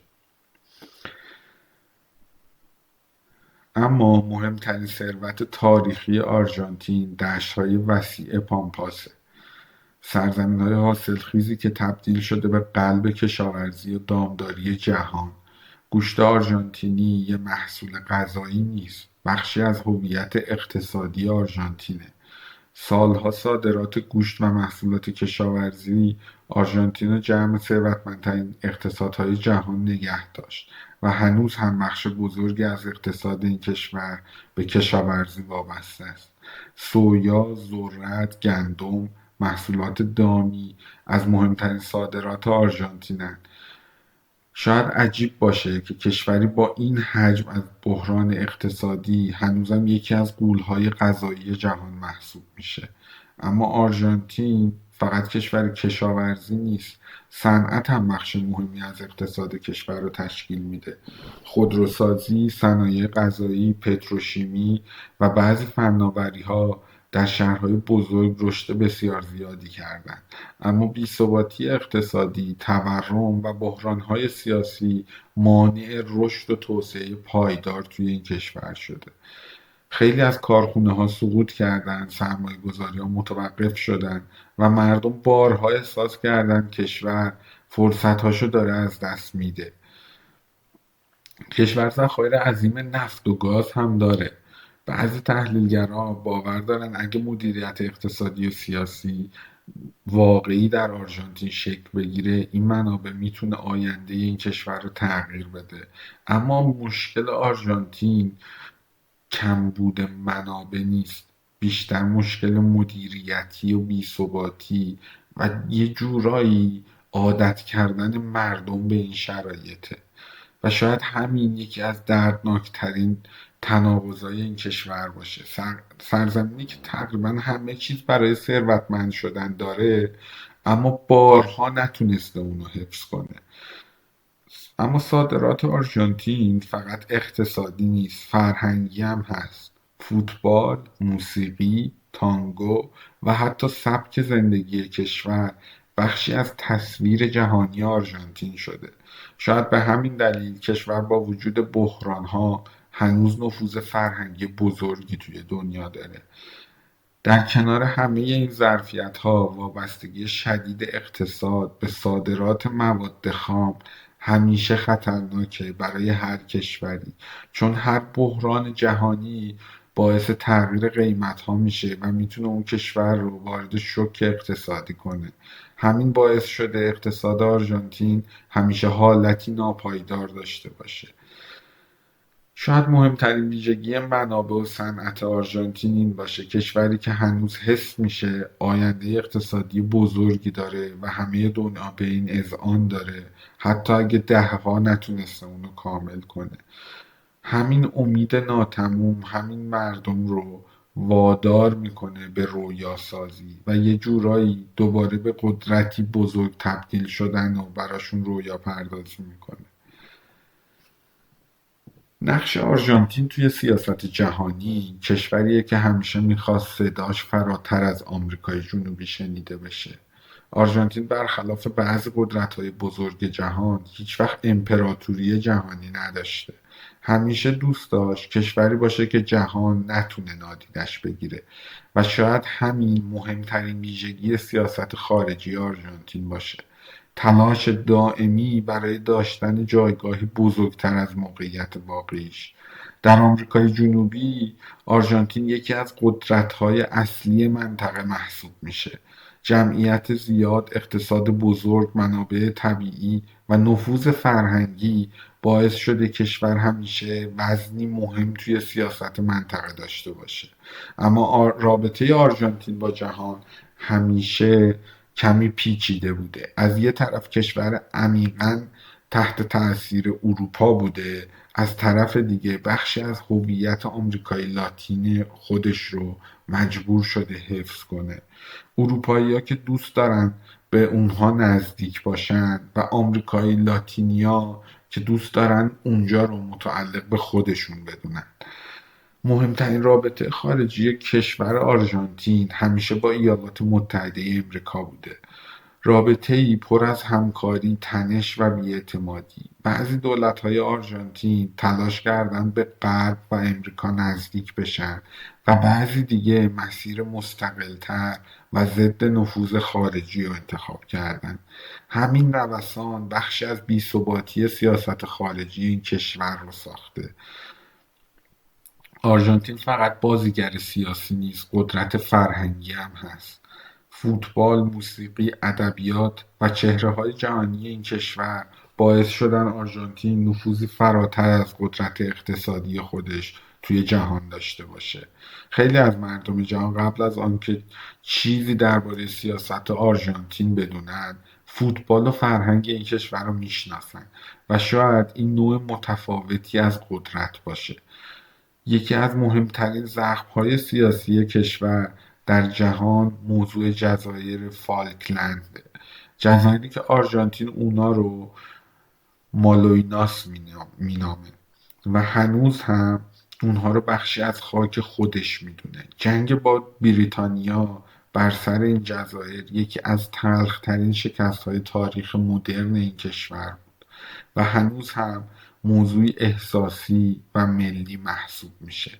اما مهمترین ثروت تاریخی آرژانتین دشت‌های وسیع پامپاسه. سرزمین‌های حاصلخیزی که تبدیل شده به قلب کشاورزی و دامداری جهان. گوشت آرژانتینی یه محصول غذایی نیست، بخشی از هویت اقتصادی آرژانتینه. سالها صادرات گوشت و محصولات کشاورزی آرژانتین رو جمع ثروتمندترین اقتصادهای جهان نگه داشت و هنوز هم بخش بزرگی از اقتصاد این کشور به کشاورزی وابسته است. سویا، ذرت، گندم، محصولات دامی از مهمترین صادرات آرژانتینن. شاید عجیب باشه که کشوری با این حجم از بحران اقتصادی هنوزم یکی از غول‌های غذایی جهان محسوب میشه. اما آرژانتین فقط کشور کشاورزی نیست، صنعت هم بخش مهمی از اقتصاد کشور رو تشکیل میده. خودروسازی، صنایع غذایی، پتروشیمی و بعضی فناوری‌ها در شهرهای بزرگ رشد بسیار زیادی کردند. اما بی‌ثباتی اقتصادی، تورم و بحران‌های سیاسی مانع رشد و توسعه پایدار توی این کشور شده. خیلی از کارخونه‌ها سقوط کردند، سرمایه‌گذاری‌ها متوقف شدن و مردم بارها احساس کردند کشور فرصت‌هاشو داره از دست میده. کشور ذخایر عظیم نفت و گاز هم داره. بعضی تحلیلگرا باور دارن اگه مدیریت اقتصادی و سیاسی واقعی در آرژانتین شکل بگیره، این منابع میتونه آینده این کشور رو تغییر بده. اما مشکل آرژانتین کمبود منابع نیست، بیشتر مشکل مدیریتی و بی‌ثباتی و یه جورایی عادت کردن مردم به این شرایطه. و شاید همین یکی از دردناکترین تناقضای این کشور باشه. سرزمینی که تقریبا همه چیز برای ثروتمند شدن داره اما بارها نتونسته اونو حفظ کنه. اما صادرات آرژانتین فقط اقتصادی نیست، فرهنگی هم هست. فوتبال، موسیقی، تانگو و حتی سبک زندگی کشور بخشی از تصویر جهانی آرژانتین شده. شاید به همین دلیل کشور با وجود بحرانها هنوز نفوذ فرهنگی بزرگی توی دنیا داره. در کنار همه این ظرفیت‌ها، وابستگی شدید اقتصاد به صادرات مواد خام همیشه خطرناکه برای هر کشوری، چون هر بحران جهانی باعث تغییر قیمت‌ها میشه و میتونه اون کشور رو وارد شوک اقتصادی کنه. همین باعث شده اقتصاد آرژانتین همیشه حالتی ناپایدار داشته باشه. شاید مهمترین ویژگی منابع و صنعت آرژانتین این باشه، کشوری که هنوز حس میشه آینده اقتصادی بزرگی داره و همه دنیا به این اذعان داره، حتی اگه دهه‌ها نتونسته اونو کامل کنه. همین امید ناتموم همین مردم رو وادار میکنه به رویاسازی و یه جورایی دوباره به قدرتی بزرگ تبدیل شدن و براشون رویا پردازی میکنه. نقش آرژانتین توی سیاست جهانی، کشوریه که همیشه میخواست صداش فراتر از آمریکای جنوبی شنیده بشه. آرژانتین برخلاف بعضی قدرت‌های بزرگ جهان هیچ‌وقت امپراتوری جهانی نداشته. همیشه دوست داشت کشوری باشه که جهان نتونه نادیدش بگیره و شاید همین مهمترین ویژگی سیاست خارجی آرژانتین باشه. تلاش دائمی برای داشتن جایگاهی بزرگتر از موقعیت واقعیش. در آمریکای جنوبی آرژانتین یکی از قدرت‌های اصلی منطقه محسوب میشه. جمعیت زیاد، اقتصاد بزرگ، منابع طبیعی و نفوذ فرهنگی باعث شده کشور همیشه وزنی مهم توی سیاست منطقه داشته باشه. اما رابطه آرژانتین با جهان همیشه کمی پیچیده بوده. از یه طرف کشور عمیقاً تحت تأثیر اروپا بوده، از طرف دیگه بخشی از هویت آمریکای لاتین خودش رو مجبور شده حفظ کنه. اروپایی‌ها که دوست دارن به اونها نزدیک باشن و آمریکای لاتینیا که دوست دارن اونجا رو متعلق به خودشون بدونن. مهمترین رابطه خارجی کشور آرژانتین همیشه با ایالات متحده امریکا بوده. رابطه‌ای پر از همکاری، تنش و بی‌اعتمادی. بعضی دولت‌های آرژانتین تلاش کردند به غرب و امریکا نزدیک بشن و بعضی دیگه مسیر مستقل‌تر و ضد نفوذ خارجی رو انتخاب کردند. همین نوسان بخشی از بی‌ثباتی سیاست خارجی این کشور رو ساخته. آرژانتین فقط بازیگر سیاسی نیست، قدرت فرهنگی هم هست. فوتبال، موسیقی، ادبیات و چهره‌های جهانی این کشور باعث شدن آرژانتین نفوذی فراتر از قدرت اقتصادی خودش توی جهان داشته باشه. خیلی از مردم جهان قبل از آنکه چیزی درباره سیاست آرژانتین بدونن، فوتبال و فرهنگ این کشور رو میشناسن و شاید این نوع متفاوتی از قدرت باشه. یکی از مهمترین زخم‌های سیاسی کشور در جهان موضوع جزایر فالکلنده. جزایری که آرژانتین اونا رو مالویناس مینامه و هنوز هم اونها رو بخشی از خاک خودش میدونه. جنگ با بریتانیا بر سر این جزایر یکی از تلخ‌ترین شکست‌های تاریخ مدرن این کشور بود و هنوز هم موضوعی احساسی و ملی محسوب میشه.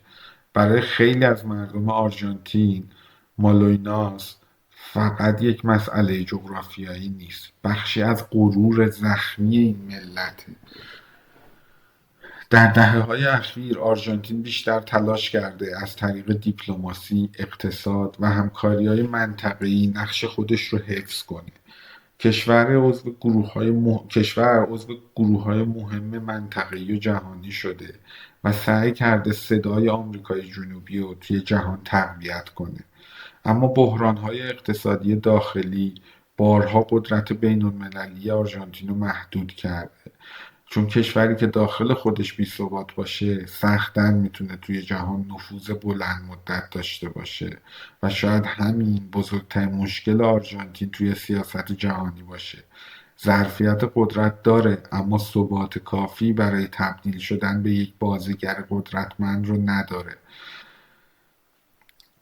برای خیلی از مردم آرژانتین مالویناس فقط یک مسئله جغرافیایی نیست، بخشی از غرور زخمی این ملته. در دهه‌های اخیر آرژانتین بیشتر تلاش کرده از طریق دیپلماسی، اقتصاد و همکاری‌های منطقه‌ای نقش خودش رو حفظ کنه. کشور عضو گروه‌های مهم منطقه‌ای و جهانی شده و سعی کرده صدای آمریکای جنوبی رو توی جهان تقویت کنه. اما بحران‌های اقتصادی داخلی بارها قدرت بین‌المللی آرژانتین رو محدود کرده. چون کشوری که داخل خودش بی‌ثبات باشه سخت‌تر میتونه توی جهان نفوذ بلند مدت داشته باشه و شاید همین بزرگترین مشکل آرژانتین توی سیاست جهانی باشه. ظرفیت قدرت داره، اما ثبات کافی برای تبدیل شدن به یک بازیگر قدرتمند رو نداره.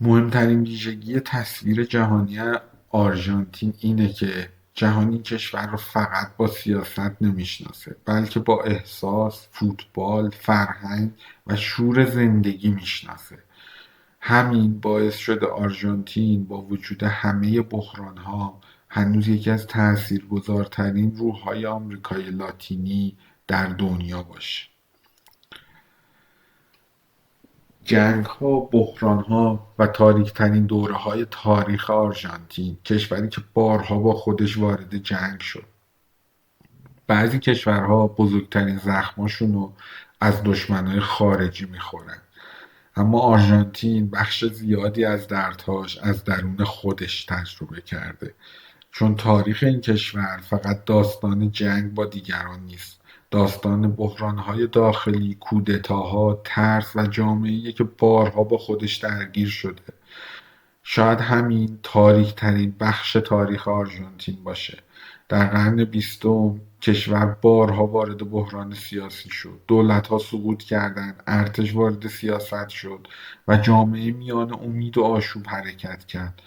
مهمترین ویژگی تصویر جهانی آرژانتین اینه که جهان این کشور رو فقط با سیاست نمیشناسه، بلکه با احساس، فوتبال، فرهنگ و شور زندگی میشناسه. همین باعث شده آرژانتین با وجود همه بحرانها هنوز یکی از تأثیرگذارترین روح‌های آمریکای لاتینی در دنیا باشه. جنگ‌ها، بحران‌ها و تاریک‌ترین دوره‌های تاریخ آرژانتین، کشوری که بارها با خودش وارد جنگ شد. بعضی کشورها بزرگترین زخماشون رو از دشمنای خارجی میخورن، اما آرژانتین بخش زیادی از دردهاش از درون خودش تجربه کرده، چون تاریخ این کشور فقط داستان جنگ با دیگران نیست، داستان بحرانهای داخلی، کودتاها، ترس و جامعه‌ای که بارها با خودش درگیر شده. شاید همین تاریک‌ترین بخش تاریخ آرژانتین باشه. در قرن بیستم کشور بارها وارد بحران سیاسی شد. دولت‌ها سقوط کردند، ارتش وارد سیاست شد و جامعه میان امید و آشوب حرکت کرد.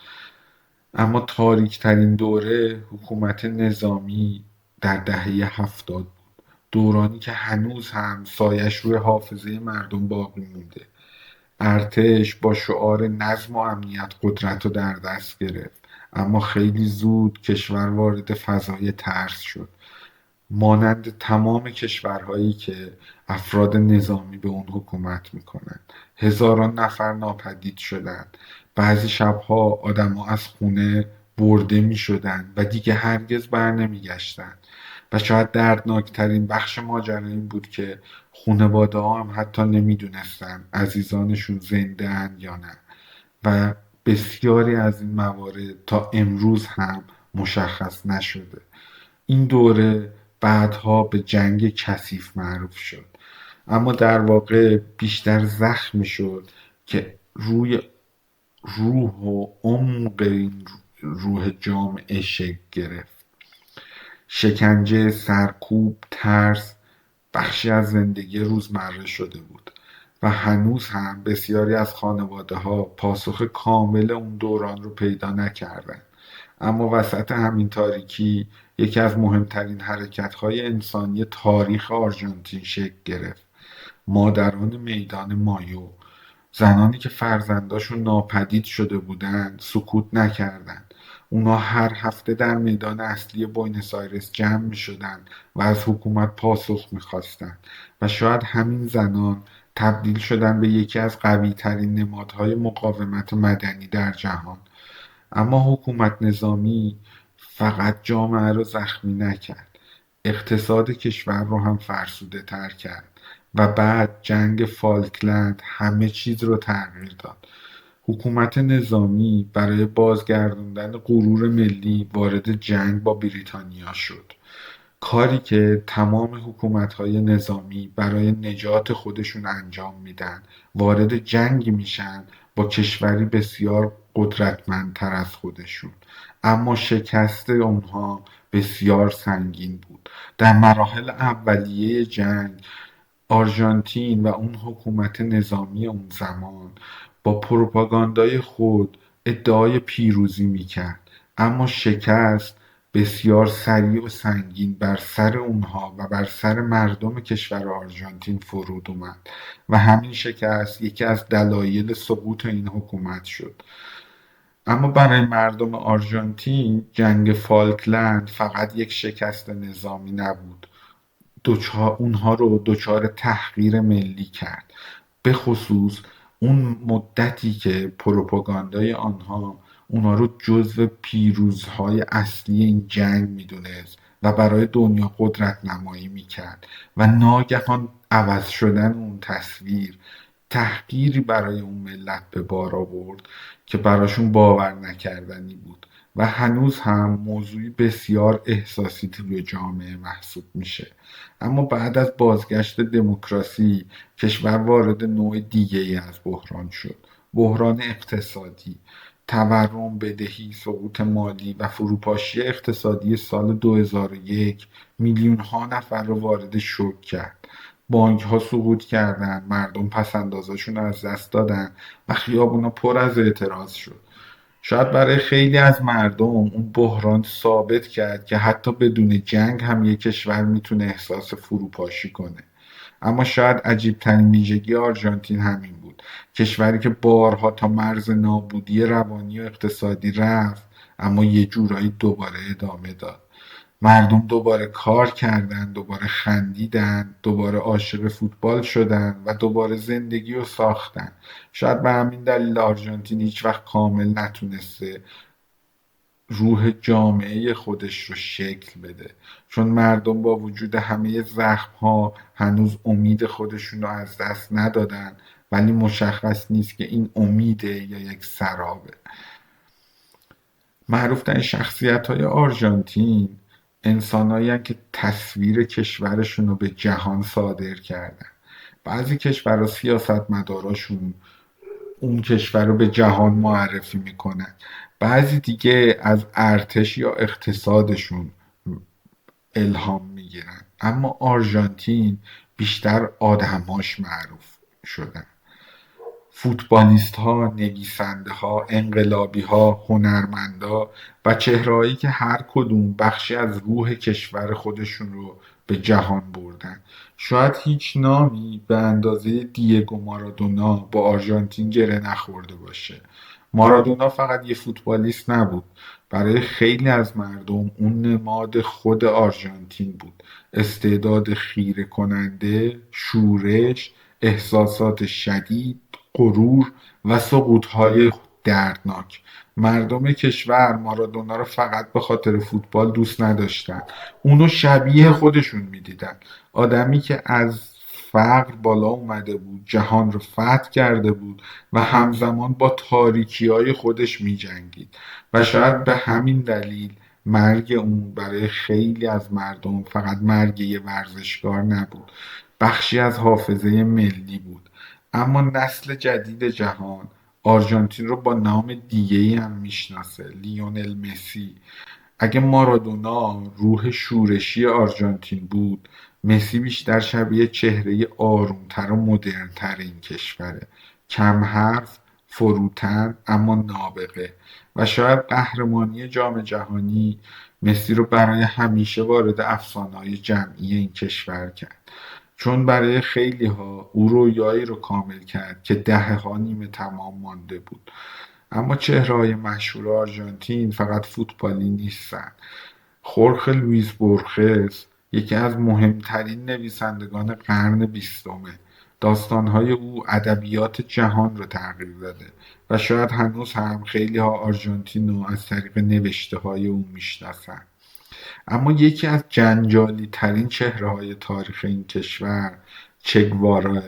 اما تاریک‌ترین دوره حکومت نظامی در دهه 70 بود. دورانی که هنوز هم سایش روی حافظه مردم باقی مونده. ارتش با شعار نظم و امنیت قدرت رو در دست گرفت، اما خیلی زود کشور وارد فضای ترس شد، مانند تمام کشورهایی که افراد نظامی به اون حکومت میکنند. هزاران نفر ناپدید شدند. بعضی شبها آدم‌ها از خونه برده میشدند و دیگه هرگز بر نمیگشتند. و شاید دردناکترین بخش ماجرا این بود که خانواده ها هم حتی نمیدونستن عزیزانشون زنده اند یا نه، و بسیاری از این موارد تا امروز هم مشخص نشده. این دوره بعدها به جنگ کثیف معروف شد، اما در واقع بیشتر زخمی شد که روی روح و عمق این روح جامعه شکل گرفت. شکنجه، سرکوب، ترس بخشی از زندگی روزمره شده بود و هنوز هم بسیاری از خانواده‌ها پاسخ کامل اون دوران رو پیدا نکردن. اما وسط همین تاریکی یکی از مهمترین حرکت‌های انسانی تاریخ آرژانتین شکل گرفت. مادران میدان مایو، زنانی که فرزنداشون ناپدید شده بودند، سکوت نکردند. اونا هر هفته در میدان اصلی بوینس آیرس جمع می شدن و از حکومت پاسخ می خواستن. و شاید همین زنان تبدیل شدن به یکی از قوی ترین نمادهای مقاومت مدنی در جهان. اما حکومت نظامی فقط جامعه رو زخمی نکرد، اقتصاد کشور رو هم فرسوده تر کرد و بعد جنگ فالکلند همه چیز رو تغییر داد. حکومت نظامی برای بازگرداندن غرور ملی وارد جنگ با بریتانیا شد، کاری که تمام حکومت‌های نظامی برای نجات خودشون انجام میدن. وارد جنگی میشن با کشوری بسیار قدرتمندتر از خودشون، اما شکست اونها بسیار سنگین بود. در مراحل اولیه جنگ آرژانتین و اون حکومت نظامی اون زمان با پروپاگاندای خود ادعای پیروزی میکرد، اما شکست بسیار سریع و سنگین بر سر اونها و بر سر مردم کشور آرژانتین فرود اومد و همین شکست یکی از دلایل سقوط این حکومت شد. اما برای مردم آرژانتین جنگ فالکلند فقط یک شکست نظامی نبود، اونها رو دچار تحقیر ملی کرد، به خصوص اون مدتی که پروپاگاندای اونها رو جزو پیروزهای اصلی این جنگ میدونست و برای دنیا قدرت نمایی میکرد و ناگهان عوض شدن اون تصویر تحقیری برای اون ملت به بار آورد که براشون باور نکردنی بود و هنوز هم موضوعی بسیار احساسی توی جامعه محسوب میشه. اما بعد از بازگشت دموکراسی کشور وارد نوع دیگه‌ای از بحران شد، بحران اقتصادی. تورم، بدهی، سقوط مالی و فروپاشی اقتصادی سال 2001 میلیون‌ها نفر رو وارد شوک کرد. بانک‌ها سقوط کردند، مردم پس‌اندازشون رو از دست دادن و خیابونا پر از اعتراض شد. شاید برای خیلی از مردم اون بحران ثابت کرد که حتی بدون جنگ هم یک کشور میتونه احساس فروپاشی کنه. اما شاید عجیب‌ترین ویژگی آرژانتین همین بود. کشوری که بارها تا مرز نابودی روانی و اقتصادی رفت، اما یه جورایی دوباره ادامه داد. مردم دوباره کار کردن، دوباره خندیدن، دوباره عاشق فوتبال شدن و دوباره زندگی رو ساختن. شاید به همین دلیل آرژانتین هیچ وقت کامل نتونسته روح جامعه خودش رو شکل بده، چون مردم با وجود همه زخم‌ها هنوز امید خودشون رو از دست ندادن، ولی مشخص نیست که این امیده یا یک سرابه. معروف‌ترین شخصیت‌های آرژانتین انسانایی که تصویر کشورشون رو به جهان صادر کردن. بعضی کشورها سیاستمداراشون اون کشور رو به جهان معرفی میکنن، بعضی دیگه از ارتش یا اقتصادشون الهام میگیرن، اما آرژانتین بیشتر آدماش معروف شدن. فوتبالیست‌ها، نویسنده‌ها، انقلابی‌ها، هنرمندا و چهره‌هایی که هر کدوم بخشی از روح کشور خودشون رو به جهان بردن. شاید هیچ نامی به اندازه دیگو مارادونا با آرژانتین گره نخورده باشه. مارادونا فقط یه فوتبالیست نبود. برای خیلی از مردم اون نماد خود آرژانتین بود. استعداد خیره کننده، شورش، احساسات شدید، غرور و سقوط‌های دردناک. مردم کشور مارادونا رو فقط به خاطر فوتبال دوست نداشتن، اونو شبیه خودشون میدیدن. آدمی که از فقر بالا اومده بود، جهان رو فتح کرده بود و همزمان با تاریکی‌های خودش می‌جنگید. و شاید به همین دلیل مرگ اون برای خیلی از مردم فقط مرگ یه ورزشکار نبود، بخشی از حافظه ملی بود. اما نسل جدید جهان آرژانتین رو با نام دیگه‌ای هم میشناسه: لیونل مسی. اگه مارادونا روح شورشی آرژانتین بود، مسی بیشتر شبیه چهره آرومتر و مدرنتر این کشوره. کم حرف، فروتن اما نابغه. و شاید قهرمانی جام جهانی مسی رو برای همیشه وارد افسانه‌های جمعی این کشور کرد، چون برای خیلی‌ها او رویایی رو کامل کرد که دهه‌ها نیمه تمام مانده بود. اما چهره‌های مشهور آرژانتین فقط فوتبالی نیستن. خورخه لوئیس بورخس یکی از مهمترین نویسندگان قرن بیستمه. داستان‌های او ادبیات جهان رو تغییر داده و شاید هنوز هم خیلی‌ها آرژانتین رو از طریق نوشته‌های او میشناسن. اما یکی از جنجالی ترین چهره‌های تاریخ این کشور چگواراه،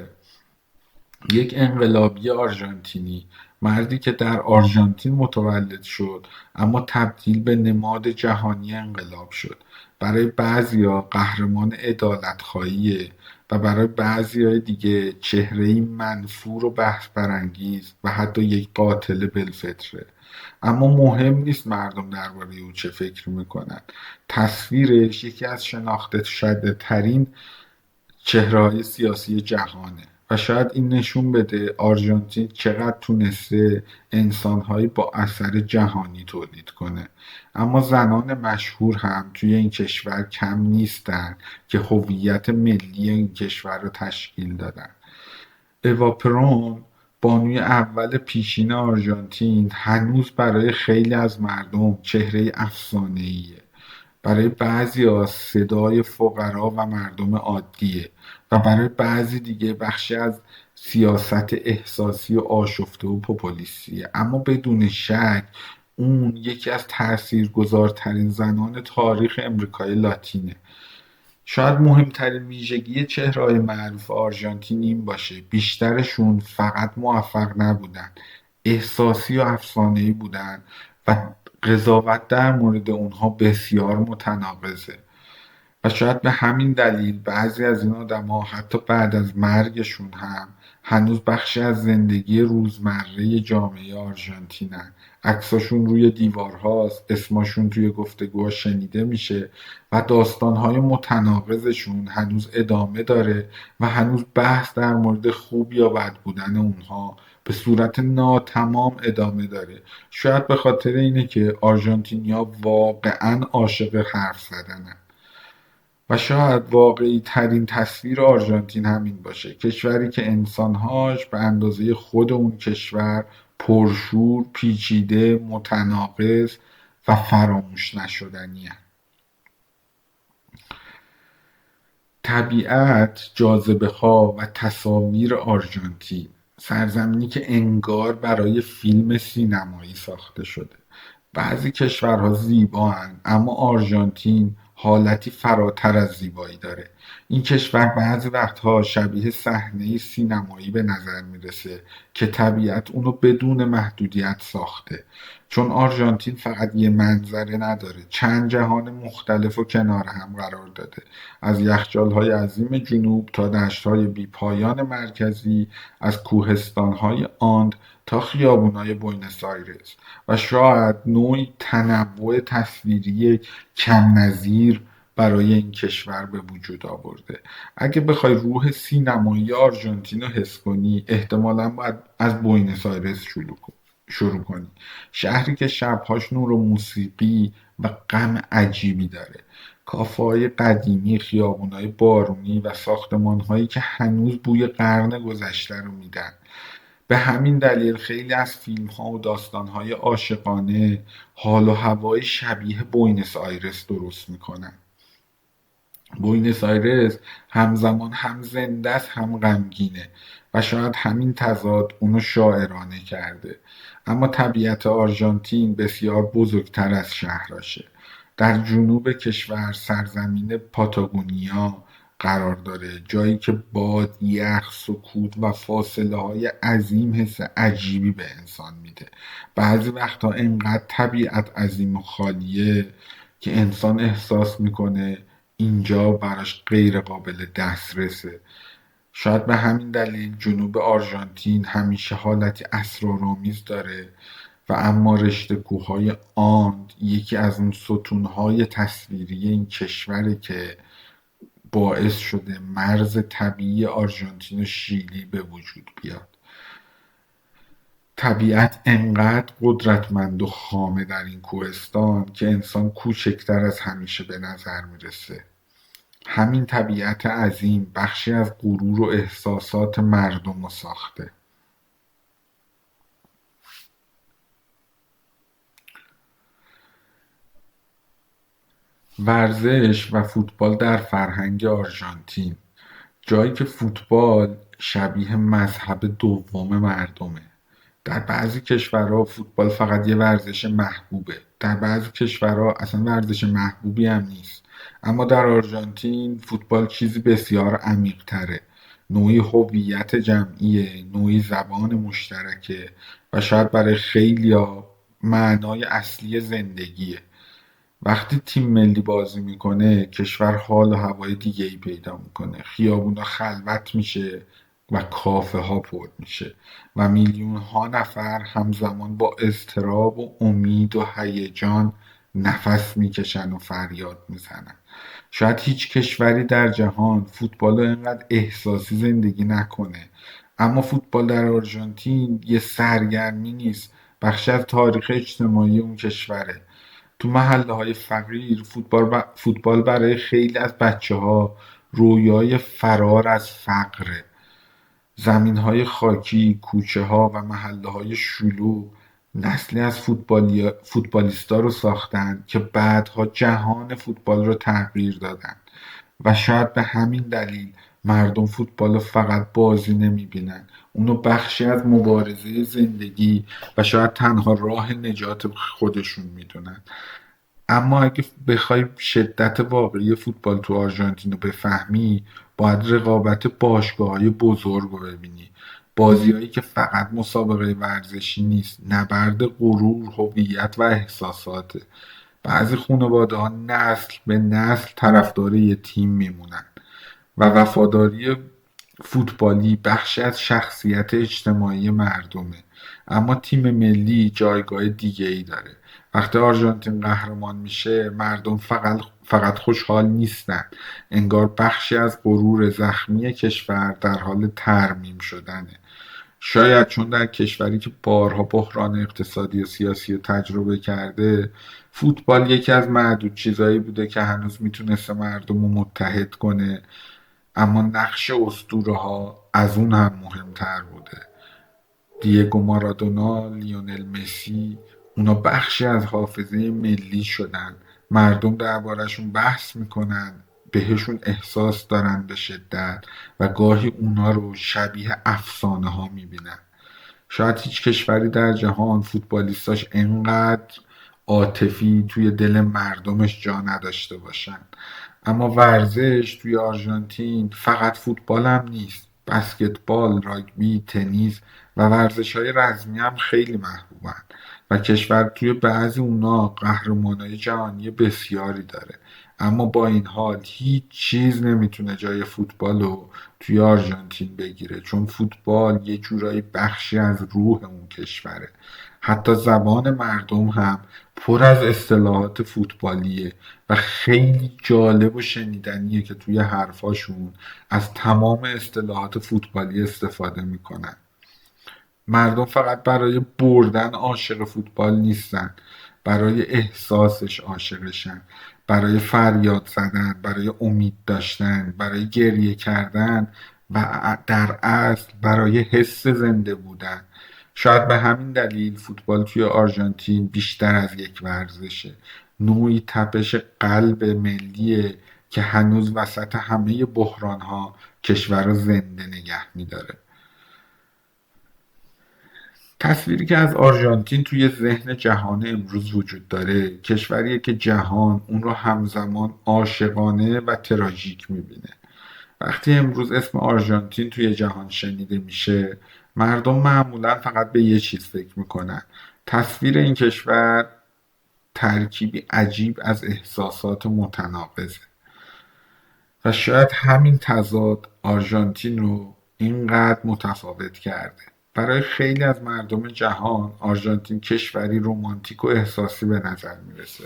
یک انقلابی آرژانتینی، مردی که در آرژانتین متولد شد اما تبدیل به نماد جهانی انقلاب شد. برای بعضیا قهرمان عدالت‌خواهیه و برای بعضیای دیگه چهره‌ای منفور و بحث برانگیز و حتی یک قاتل بالفطره. اما مهم نیست مردم درباره او چه فکر میکنن. تصویرش یکی از شناخته شده ترین چهره‌های سیاسی جهانه و شاید این نشون بده آرژانتین چقدر تونسته انسان‌هایی با اثر جهانی تولید کنه. اما زنان مشهور هم توی این کشور کم نیستن که هویت ملی این کشور رو تشکیل دادن. اوا پرون، بانوی اول پیشین آرژانتین، هنوز برای خیلی از مردم چهره افسانه‌ایه. برای بعضیا صدای فقرا و مردم عادیه و برای بعضی دیگه بخشی از سیاست احساسی و آشفته و پوپولیستیه. اما بدون شک اون یکی از تاثیرگذارترین زنان تاریخ امریکای لاتینه. شاید مهمترین ویژگی چهره‌های معروف آرژانتین این باشه: بیشترشون فقط موفق نبودن، احساسی و افسانه‌ای بودن و قضاوت در مورد اونها بسیار متناقضه. و شاید به همین دلیل بعضی از این آدم‌ها حتی بعد از مرگشون هم هنوز بخشی از زندگی روزمره جامعه آرژانتینن. عکساشون روی دیوارهاست، اسمشون توی گفتگوها شنیده میشه و داستانهای متناقضشون هنوز ادامه داره و هنوز بحث در مورد خوب یا بد بودن اونها به صورت ناتمام ادامه داره. شاید به خاطر اینه که آرژانتینیا واقعا عاشق حرف زدنن. و شاید واقعی ترین تصویر آرژانتین همین باشه، کشوری که انسانهاش به اندازه خود اون کشور پرشور، پیچیده، متناقض و فراموش نشدنی هست. طبیعت، جاذبه‌ها و تصاویر آرژانتین، سرزمینی که انگار برای فیلم سینمایی ساخته شده. بعضی کشورها زیباهن اما آرژانتین حالتی فراتر از زیبایی داره. این کشور بعضی وقتها شبیه صحنه سینمایی به نظر میرسه که طبیعت اونو بدون محدودیت ساخته. چون آرژانتین فقط یه منظره نداره، چند جهان مختلف رو کنار هم قرار داده، از یخچال‌های عظیم جنوب تا دشت‌های بی‌پایان مرکزی، از کوهستان‌های آند تا خیابون‌های بوینس آیرس. و شاید نوعی تنوع تصویری کم‌نظیر برای این کشور به وجود آورده. اگه بخوای روح سینمایی آرژانتین رو حس کنی، احتمالاً باید از بوینس آیرس شروع کنی. شهری که شبهاش نور و موسیقی و غم عجیبی داره. کافه‌های قدیمی، خیابون‌های بارونی و ساختمان‌هایی که هنوز بوی قرن گذشته رو میدن. به همین دلیل خیلی از فیلم‌ها و داستان‌های عاشقانه حال و هوای شبیه بوینس آیرس درست میکنن. بوینس آیرس همزمان هم زنده است هم غمگینه و شاید همین تضاد اونو شاعرانه کرده. اما طبیعت آرژانتین بسیار بزرگتر از شهراشه. در جنوب کشور سرزمین پاتاگونیا قرار داره، جایی که باد، یخ، سکوت و فاصله های عظیم حس عجیبی به انسان میده. بعضی وقتا انقدر طبیعت عظیم و خالیه که انسان احساس میکنه اینجا براش غیر قابل دسترسه. شاید به همین دلیل جنوب آرژانتین همیشه حالتی اسرارآمیز داره و اما رشته کوههای آند یکی از اون ستونهای تصویری این کشوره که باعث شده مرز طبیعی آرژانتین و شیلی به وجود بیاد. طبیعت انقدر قدرتمند و خامه در این کوهستان که انسان کوچکتر از همیشه به نظر میرسه. همین طبیعت عظیم بخشی از غرور و احساسات مردم رو ساخته. ورزش و فوتبال در فرهنگ آرژانتین، جایی که فوتبال شبیه مذهب دوم مردمه. در بعضی کشورها فوتبال فقط یه ورزش محبوبه، در بعضی کشورها اصلا ورزش محبوبی هم نیست. اما در آرژانتین فوتبال چیزی بسیار عمیق‌تره، نوعی هویت جمعیه، نوعی زبان مشترکه و شاید برای خیلیا معنای اصلی زندگیه. وقتی تیم ملی بازی میکنه کشور حال و هوای دیگه‌ای پیدا میکنه، خیابونا خلوت میشه و کافه ها پر میشه و میلیون ها نفر همزمان با اضطراب و امید و هیجان نفس میکشن و فریاد میزنن. شاید هیچ کشوری در جهان فوتبال رو اینقدر احساسی زندگی نکنه، اما فوتبال در آرژانتین یه سرگرمی نیست، بخشی از تاریخ اجتماعی اون کشوره. تو محله‌های فقیر فوتبال برای خیلی از بچه‌ها رویای فرار از فقره. زمین‌های خاکی، کوچه‌ها و محله‌های شلوغ نسلی از فوتبالیستا رو ساختن که بعدها جهان فوتبال رو تغییر دادن. و شاید به همین دلیل مردم فوتبال رو فقط بازی نمی‌بینن، اونو بخشی از مبارزه زندگی و شاید تنها راه نجات خودشون میدونن. اما اگه بخوای شدت واقعی فوتبال تو آرژانتین رو بفهمی باید رقابت باشگاه‌های بزرگ رو ببینی، بازیایی که فقط مسابقه ورزشی نیست، نبرد غرور، هویت و احساساته. بعضی خانواده‌ها نسل به نسل طرفدار یه تیم میمونن و وفاداری فوتبالی بخشی از شخصیت اجتماعی مردمه، اما تیم ملی جایگاه دیگه‌ای داره. وقتی آرژانتین قهرمان میشه مردم فقط خوشحال نیستن، انگار بخشی از غرور زخمی کشور در حال ترمیم شدنه. شاید چون در کشوری که بارها بحران اقتصادی و سیاسی رو تجربه کرده، فوتبال یکی از معدود چیزایی بوده که هنوز میتونسته مردم رو متحد کنه. اما نقش اسطوره‌ها از اون هم مهمتر بوده. دیگو مارادونا، لیونل مسی، اونا بخشی از حافظه ملی شدن. مردم درباره‌شون بحث میکنن، بهشون احساس دارن به شدت و گاهی اونا رو شبیه افسانه ها میبینن. شاید هیچ کشوری در جهان فوتبالیستاش انقدر عاطفی توی دل مردمش جا نداشته باشن. اما ورزش توی آرژانتین فقط فوتبال هم نیست. بسکتبال، راگبی، تنیس و ورزش‌های رزمی هم خیلی محبوبن و کشور توی بعضی اونا قهرمانای جهانی بسیاری داره. اما با این حال هیچ چیز نمیتونه جای فوتبال رو توی آرژانتین بگیره، چون فوتبال یه جورایی بخشی از روح اون کشوره. حتی زبان مردم هم پر از اصطلاحات فوتبالیه و خیلی جالب و شنیدنیه که توی حرفاشون از تمام اصطلاحات فوتبالی استفاده میکنن. مردم فقط برای بردن عاشق فوتبال نیستن، برای احساسش عاشقشن، برای فریاد زدن، برای امید داشتن، برای گریه کردن و در اصل برای حس زنده بودن. شاید به همین دلیل فوتبال توی آرژانتین بیشتر از یک ورزشه، نوعی تپش قلب ملیه که هنوز وسط همه بحرانها کشور رو زنده نگه میداره. تصویری که از آرژانتین توی ذهن جهان امروز وجود داره، کشوریه که جهان اون رو همزمان عاشقانه و تراژیک میبینه. وقتی امروز اسم آرژانتین توی جهان شنیده میشه، مردم معمولا فقط به یه چیز فکر میکنن: تصویر این کشور ترکیبی عجیب از احساسات متناقضه. و شاید همین تضاد آرژانتین رو اینقدر متفاوت کرده. برای خیلی از مردم جهان آرژانتین کشوری رمانتیک و احساسی به نظر میرسه.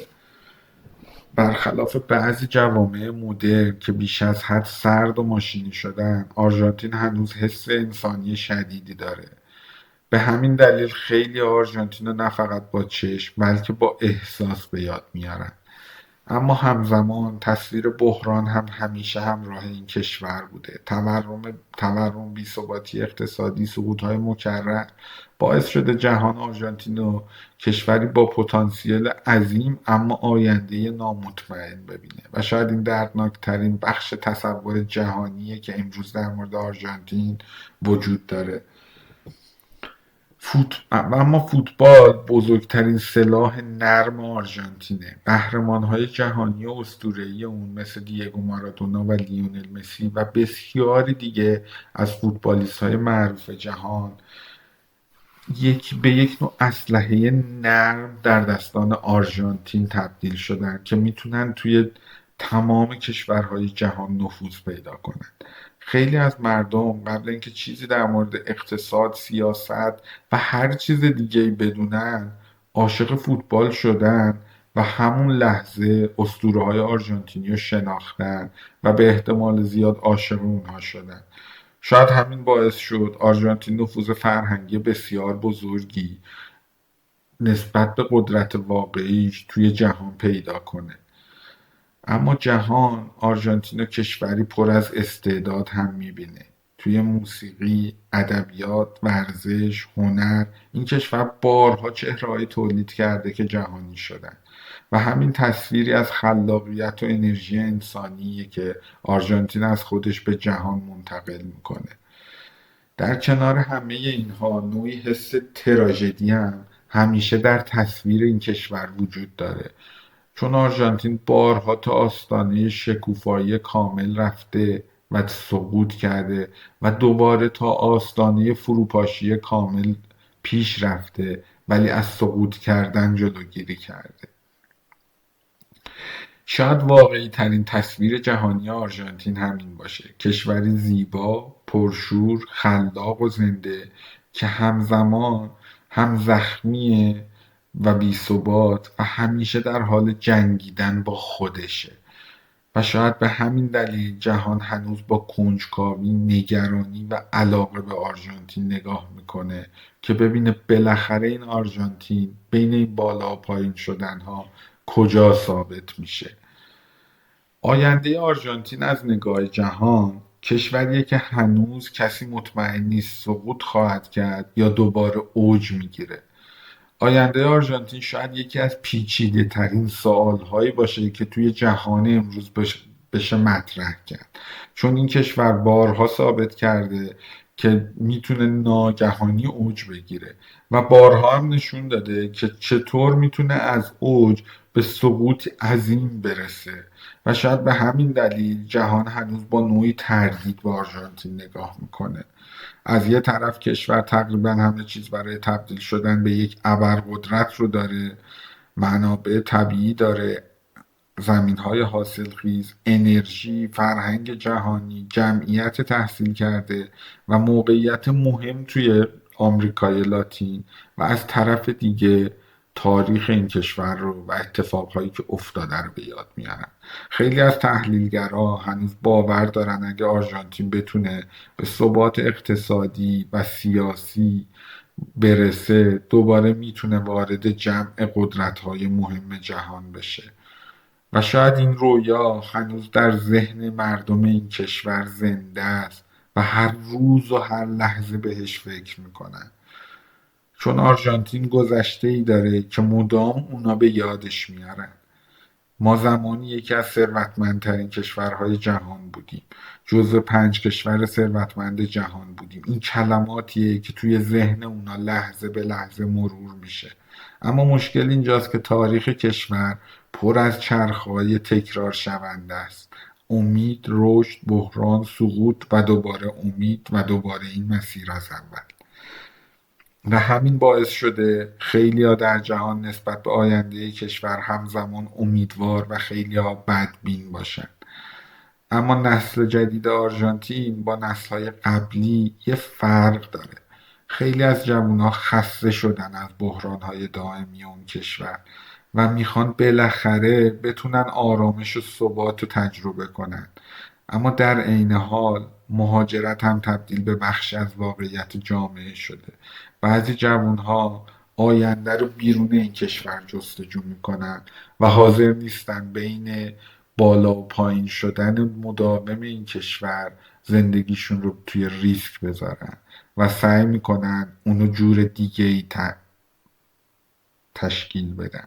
برخلاف بعضی جوامع مدرن که بیش از حد سرد و ماشینی شدن، آرژانتین هنوز حس انسانی شدیدی داره. به همین دلیل خیلی آرژانتین رو نه فقط با چشم بلکه با احساس به یاد میارن. اما همزمان تصویر بحران هم همیشه همراه این کشور بوده. تورم، بی‌ثباتی اقتصادی، سقوط‌های مکرر باعث شده جهان آرژانتین رو کشوری با پتانسیل عظیم اما آینده نامطمئن ببینه و شاید این دردناکترین بخش تصور جهانیه که امروز در مورد آرژانتین وجود داره. اما فوتبال بزرگترین سلاح نرم آرژانتینه. قهرمانهای جهانی و اسطوره‌ای اون مثل دیگو مارادونا و لیونل مسی و بسیاری دیگه از فوتبالیست‌های معروف جهان به یک نوع اسلحه نرم در دستان آرژانتین تبدیل شدن که میتونن توی تمام کشورهای جهان نفوذ پیدا کنن. خیلی از مردم قبل اینکه چیزی در مورد اقتصاد، سیاست و هر چیز دیگه‌ای بدونن، عاشق فوتبال شدن و همون لحظه اسطوره‌های آرژانتینی رو شناختن و به احتمال زیاد عاشق اونها شدن. شاید همین باعث شد آرژانتین نفوذ فرهنگی بسیار بزرگی نسبت به قدرت واقعیش توی جهان پیدا کنه. اما جهان آرژانتین رو کشوری پر از استعداد هم میبینه. توی موسیقی، ادبیات، ورزش، هنر این کشور بارها چهره‌هایی تولید کرده که جهانی شدن و همین تصویری از خلاقیت و انرژی انسانیه که آرژانتین از خودش به جهان منتقل میکنه. در کنار همه اینها نوعی حس تراژدی هم همیشه در تصویر این کشور وجود داره، چون آرژانتین بارها تا آستانه شکوفایی کامل رفته و سقوط کرده و دوباره تا آستانه فروپاشی کامل پیش رفته ولی از سقوط کردن جلوگیری کرده. شاید واقعی ترین تصویر جهانی آرژانتین همین باشه: کشوری زیبا، پرشور، خلاق و زنده که همزمان هم زخمیه و بی‌ثبات و همیشه در حال جنگیدن با خودشه. و شاید به همین دلیل جهان هنوز با کنجکاوی، نگرانی و علاقه به آرژانتین نگاه میکنه که ببینه بالاخره این آرژانتین بین این بالا و پایین شدنها کجا ثابت میشه. آینده آرژانتین از نگاه جهان کشوریه که هنوز کسی مطمئن نیست سقوط خواهد کرد یا دوباره اوج میگیره. آینده آرژانتین شاید یکی از پیچیده ترین سوالهایی باشه که توی جهان امروز بشه مطرح کرد، چون این کشور بارها ثابت کرده که میتونه ناگهانی اوج بگیره و بارها هم نشون داده که چطور میتونه از اوج به سقوط عظیم برسه. و شاید به همین دلیل جهان هنوز با نوعی تردید به آرژانتین نگاه میکنه. از یه طرف کشور تقریبا همه چیز برای تبدیل شدن به یک ابرقدرت رو داره، منابع طبیعی داره، زمینهای حاصلخیز، انرژی، فرهنگ جهانی، جمعیت تحصیل کرده و موقعیت مهم توی آمریکای لاتین، و از طرف دیگه تاریخ این کشور رو و اتفاقهایی که افتاده رو به یاد میارن. خیلی از تحلیلگرا هنوز باور دارن اگه آرژانتین بتونه به ثبات اقتصادی و سیاسی برسه دوباره میتونه وارد جمع قدرت‌های مهم جهان بشه. و شاید این رویا هنوز در ذهن مردم این کشور زنده است و هر روز و هر لحظه بهش فکر میکنن، چون آرژانتین گذشته ای داره که مدام اونا به یادش میارن. ما زمانی یکی از ثروتمندترین کشورهای جهان بودیم، جزو 5 کشور ثروتمند جهان بودیم. این کلماتیه که توی ذهن اونا لحظه به لحظه مرور میشه. اما مشکل اینجاست که تاریخ کشور پر از چرخهای تکرار شونده است: امید، رشد، بحران، سقوط و دوباره امید و دوباره این مسیر از اول. و همین باعث شده خیلیا در جهان نسبت به آینده کشور همزمان امیدوار و خیلیا بدبین باشن. اما نسل جدید آرژانتین با نسل‌های قبلی یه فرق داره. خیلی از جوانها خسته شدن از بحران‌های دائمی اون کشور و میخوان بالاخره بتونن آرامش و ثبات رو تجربه کنن. اما در عین حال مهاجرت هم تبدیل به بخشی از واقعیت جامعه شده. بعضی جوانها آینده رو بیرون این کشور جستجو میکنن و حاضر نیستن بین بالا و پایین شدن مداوم این کشور زندگیشون رو توی ریسک بذارن و سعی میکنن اونو جور دیگه ای تشکیل بدن.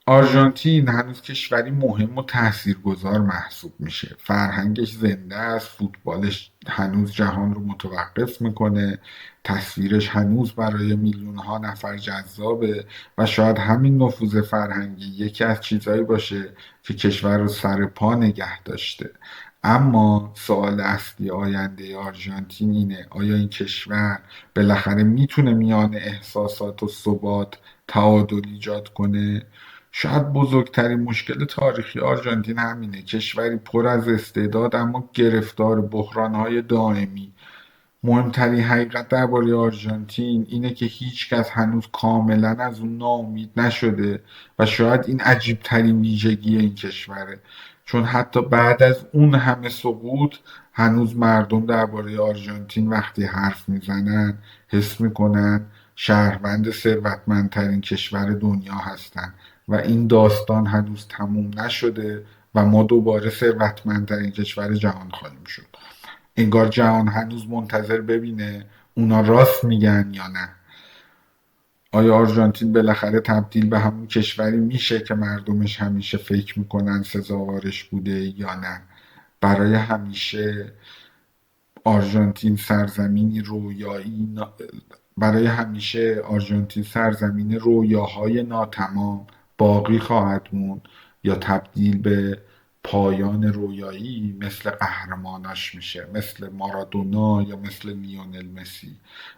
آرژانتین هنوز کشوری مهم و تاثیرگذار محسوب میشه. فرهنگش زنده است، فوتبالش هنوز جهان رو متوقف میکنه، تصویرش هنوز برای میلیون ها نفر جذابه و شاید همین نفوذ فرهنگی یکی از چیزهایی باشه که کشور رو سر پا نگه داشته. اما سوال اصلی آینده آرژانتین اینه: آیا این کشور بالاخره میتونه میان احساسات و ثبات تعادل ایجاد کنه؟ شاید بزرگترین مشکل تاریخی آرژانتین همینه: کشوری پر از استعداد اما گرفتار بحرانهای دائمی. مهمترین حقیقت درباره آرژانتین اینه که هیچکس هنوز کاملا از اون ناامید نشده و شاید این عجیبترین ویژگی این کشوره، چون حتی بعد از اون همه سقوط هنوز مردم درباره آرژانتین وقتی حرف میزنن حس میکنن شهروند ثروتمندترین کشور دنیا هستن و این داستان هنوز تموم نشده و ما دوباره ثروتمندترین کشور جهان خواهیم شد. انگار جهان هنوز منتظر ببینه اونا راست میگن یا نه. آیا آرژانتین بالاخره تبدیل به همون کشوری میشه که مردمش همیشه فکر میکنن سزاوارش بوده یا نه؟ برای همیشه آرژانتین سرزمینی رویایی برای همیشه آرژانتین سرزمین رویاهای ناتمام باقی خواهد موند یا تبدیل به پایان رویایی مثل قهرماناش میشه، مثل مارادونا یا مثل لیونل مسی؟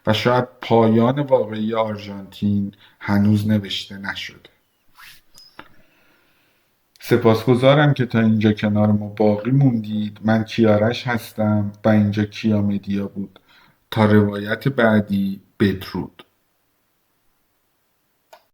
و شاید پایان واقعی آرژانتین هنوز نوشته نشده. سپاسگزارم که تا اینجا کنار ما باقی موندید. من کیارش هستم و اینجا کیا مدیا بود. تا روایت بعدی، بدرود.